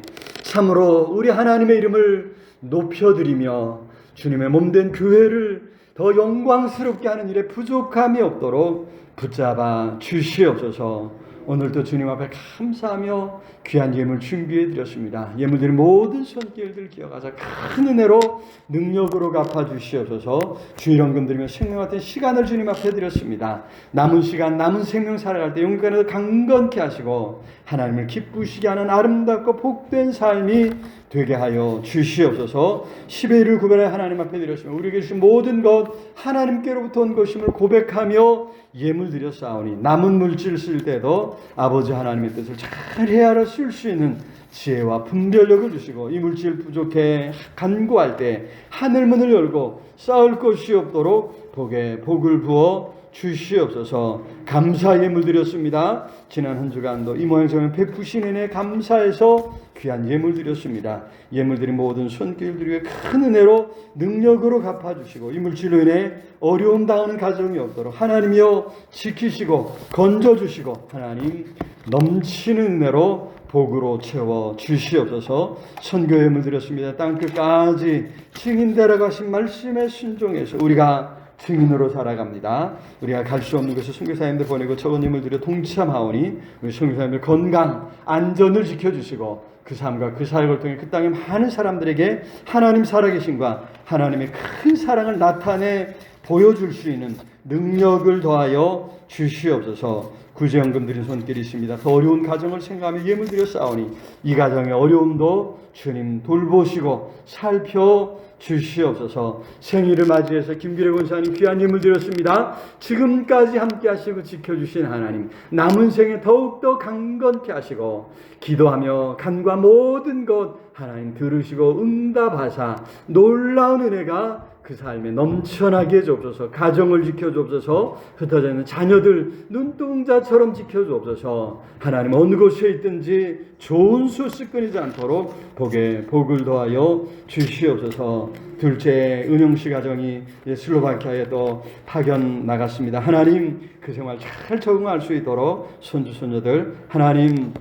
참으로 우리 하나님의 이름을 높여드리며 주님의 몸된 교회를 더 영광스럽게 하는 일에 부족함이 없도록 붙잡아 주시옵소서. 오늘도 주님 앞에 감사하며 귀한 예물 준비해 드렸습니다. 예물들의 모든 손길들 기억하사 큰 은혜로 능력으로 갚아주시옵소서. 주일 헌금 드리며 생명 같은 시간을 주님 앞에 드렸습니다. 남은 시간 남은 생명 살아갈 때 영광에서 강건케 하시고 하나님을 기쁘시게 하는 아름답고 복된 삶이 되게 하여 주시옵소서. 10의 1을 구별하여 하나님 앞에 드렸으며 우리에게 주신 모든 것 하나님께로부터 온 것임을 고백하며 예물 드려 싸우니 남은 물질 쓸 때도 아버지 하나님의 뜻을 잘 헤아려 쓸 수 있는 지혜와 분별력을 주시고 이 물질 부족해 간구할 때 하늘문을 열고 쌓을 것이 없도록 복에 복을 부어 주시옵소서. 감사 예물 드렸습니다. 지난 한 주간도 이 모양처럼 베푸신 은혜 감사해서 귀한 예물 드렸습니다. 예물 드린 모든 손길들이 큰 은혜로 능력으로 갚아주시고 이 물질로 인해 어려움 당하는 가정이 없도록 하나님이여 지키시고 건져주시고 하나님 넘치는 은혜로 복으로 채워 주시옵소서. 선교 예물 드렸습니다. 땅끝까지 증인되라 가신 말씀에 순종해서 우리가 증인으로 살아갑니다. 우리가 갈 수 없는 곳에 선교사님들 보내고 적은 힘을 들여 동참하오니 우리 선교사님들 건강, 안전을 지켜주시고 그 삶과 그 사역을 통해 그 땅의 많은 사람들에게 하나님 살아계심과 하나님의 큰 사랑을 나타내 보여줄 수 있는 능력을 더하여 주시옵소서. 구제연금 드린 손길이 있습니다. 더 어려운 가정을 생각하며 예물 드려 싸우니 이 가정의 어려움도 주님 돌보시고 살펴 주시옵소서. 생일을 맞이해서 김기래 권사님 귀한 예물 드렸습니다. 지금까지 함께 하시고 지켜주신 하나님 남은 생에 더욱더 강건케 하시고 기도하며 간과 모든 것 하나님 들으시고 응답하사 놀라운 은혜가 그 삶에 넘쳐나게 해주옵소서. 가정을 지켜주옵소서. 흩어져 있는 자녀들 눈동자처럼 지켜주옵소서. 하나님 어느 곳에 있든지 좋은 소식 끊이지 않도록 복에 복을 더하여 주시옵소서. 둘째 은영씨 가정이 슬로바키아에 또 파견 나갔습니다. 하나님 그 생활 잘 적응할 수 있도록 손주 손녀들 하나님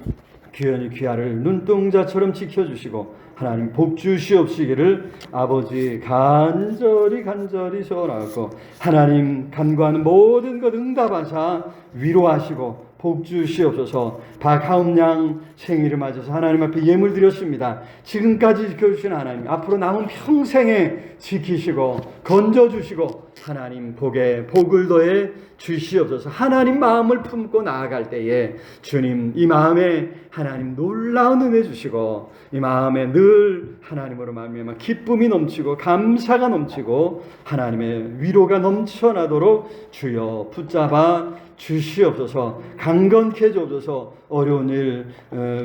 귀연히 귀하를 눈동자처럼 지켜주시고 하나님 복 주시옵시기를 아버지 간절히 소원하고 하나님 간구하는 모든 것 응답하사 위로하시고 복 주시옵소서. 박하음양 생일을 맞아서 하나님 앞에 예물 드렸습니다. 지금까지 지켜주신 하나님 앞으로 남은 평생에 지키시고 건져주시고 하나님 복에 복을 더해 주시옵소서. 하나님 마음을 품고 나아갈 때에 주님 이 마음에 하나님 놀라운 은혜 주시고 이 마음에 늘 하나님으로 말미암아 기쁨이 넘치고 감사가 넘치고 하나님의 위로가 넘쳐나도록 주여 붙잡아 주시옵소서. 강건케 해주옵소서. 어려운 일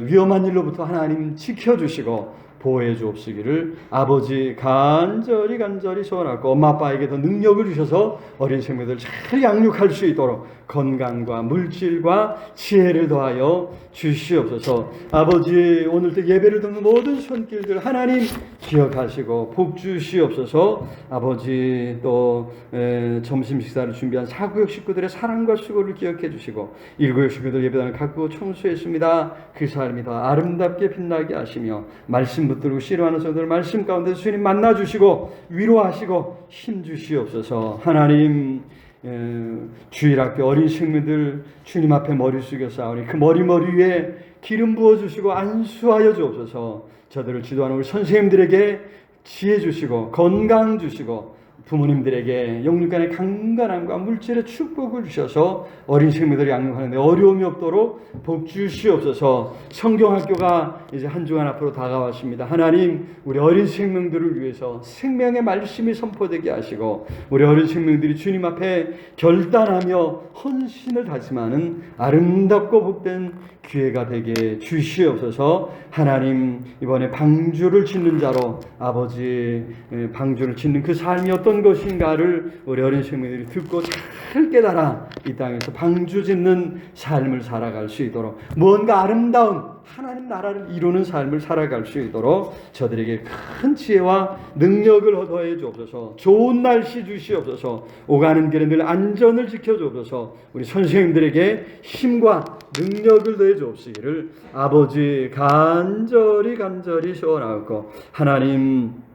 위험한 일로부터 하나님 지켜주시고 보호해 주옵시기를 아버지 간절히 소원하고 엄마 아빠에게 더 능력을 주셔서 어린 생명들 잘 양육할 수 있도록 건강과 물질과 지혜를 더하여 주시옵소서. 아버지 오늘도 예배를 듣는 모든 손길들 하나님 기억하시고 복 주시옵소서. 아버지 또 점심 식사를 준비한 사구역 식구들의 사랑과 수고를 기억해 주시고 일구역 식구들 예배당을 가꾸고 청소했습니다. 그 삶이 더 아름답게 빛나게 하시며 말씀 붙들고 싫어하는 성도들 말씀 가운데 주님 만나 주시고 위로하시고 힘 주시옵소서. 하나님 주일학교 어린 식구들 주님 앞에 머리 숙여 싸우니 그 머리 위에 기름 부어주시고 안수하여 주옵소서. 저들을 지도하는 우리 선생님들에게 지혜 주시고 건강 주시고 부모님들에게 영육간의 강건함과 물질의 축복을 주셔서 어린 생명들을 양육하는 데 어려움이 없도록 복 주시옵소서. 성경학교가 이제 한 주간 앞으로 다가왔습니다. 하나님 우리 어린 생명들을 위해서 생명의 말씀이 선포되게 하시고 우리 어린 생명들이 주님 앞에 결단하며 헌신을 다짐하는 아름답고 복된 기회가 되게 주시옵소서. 하나님 이번에 방주를 짓는 자로 아버지 방주를 짓는 그 삶이 어떤 것인가를 우리 어린 생명들이 듣고 잘 깨달아 이 땅에서 방주 짓는 삶을 살아갈 수 있도록 무언가 아름다운 하나님 나라를 이루는 삶을 살아갈 수 있도록 저들에게 큰 지혜와 능력을 더해 주옵소서. 좋은 날씨 주시옵소서. 오가는 길에 늘 안전을 지켜 주옵소서. 우리 선생님들에게 힘과 능력을 더해 주옵시기를 아버지 간절히 소원하고 하나님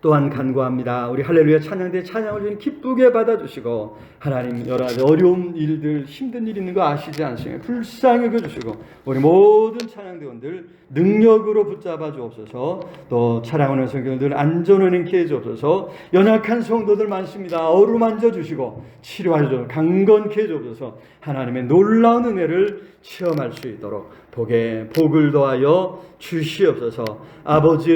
또한 간구합니다. 우리 할렐루야 찬양대 찬양을 주님 기쁘게 받아주시고 하나님 여러 가지 어려운 일들 힘든 일 있는 거 아시지 않습니까? 불쌍히 여겨주시고 우리 모든 찬양대원들 능력으로 붙잡아 주옵소서. 또 찬양하는 성도들 안전을 행케 해 주옵소서. 연약한 성도들 많습니다. 어루만져 주시고 치료하여 주옵소서. 강건케 해 주옵소서. 하나님의 놀라운 은혜를 체험할 수 있도록 복을 더하여 주시옵소서. 아버지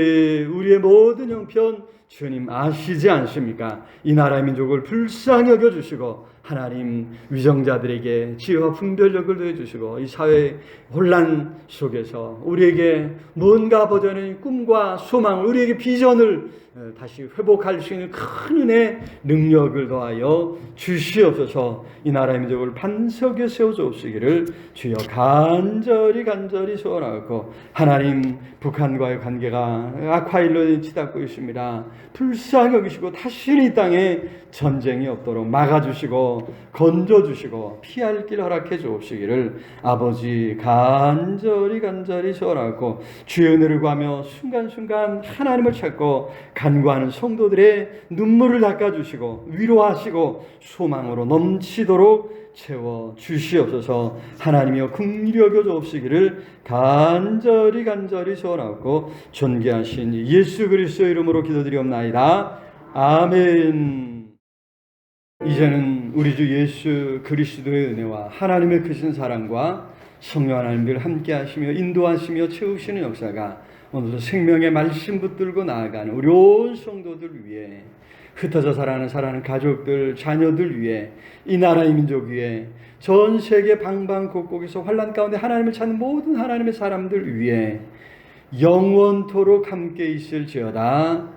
우리의 모든 형편 주님 아시지 않습니까? 이 나라의 민족을 불쌍히 여겨주시고 하나님 위정자들에게 지혜와 분별력을 더해주시고 이 사회 혼란 속에서 우리에게 뭔가 버전의 꿈과 소망 우리에게 비전을 다시 회복할 수 있는 큰 은혜 능력을 더하여 주시옵소서. 이 나라의 민족을 반석에 세워주옵시기를 주여 간절히 소원하고 하나님 북한과의 관계가 악화일로 치닫고 있습니다. 불쌍히 여기시고 다시는 이 땅에 전쟁이 없도록 막아주시고 건져주시고 피할 길 허락해 주옵시기를 아버지 간절히 소원하고 주의 은혜를 구하며 순간순간 하나님을 찾고 간구하는 성도들의 눈물을 닦아주시고 위로하시고 소망으로 넘치도록 채워 주시옵소서. 하나님이여 긍휼히 여겨 주옵시기를 간절히 소원하고 존귀하신 예수 그리스도의 이름으로 기도드리옵나이다. 아멘. 이제는 우리 주 예수 그리스도의 은혜와 하나님의 크신 사랑과 성령 하나님들 함께 하시며 인도하시며 채우시는 역사가 오늘도 생명의 말씀 붙들고 나아가는 우리 온 성도들 위해 흩어져 살아가는 가족들 자녀들 위해 이 나라의 민족 위해 전 세계 방방곡곡에서 환난 가운데 하나님을 찾는 모든 하나님의 사람들 위해 영원토록 함께 있을지어다.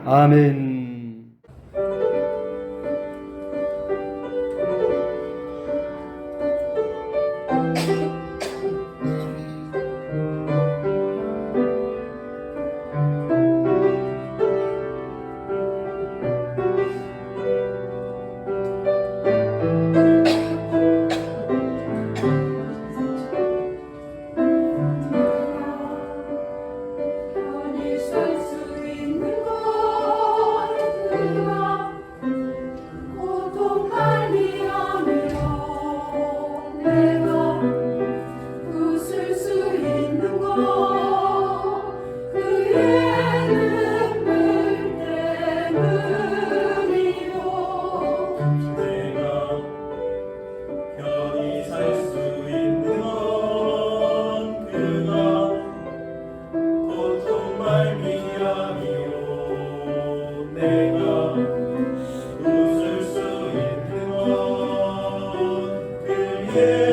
아멘. 내가 웃을 수 있는 건 그의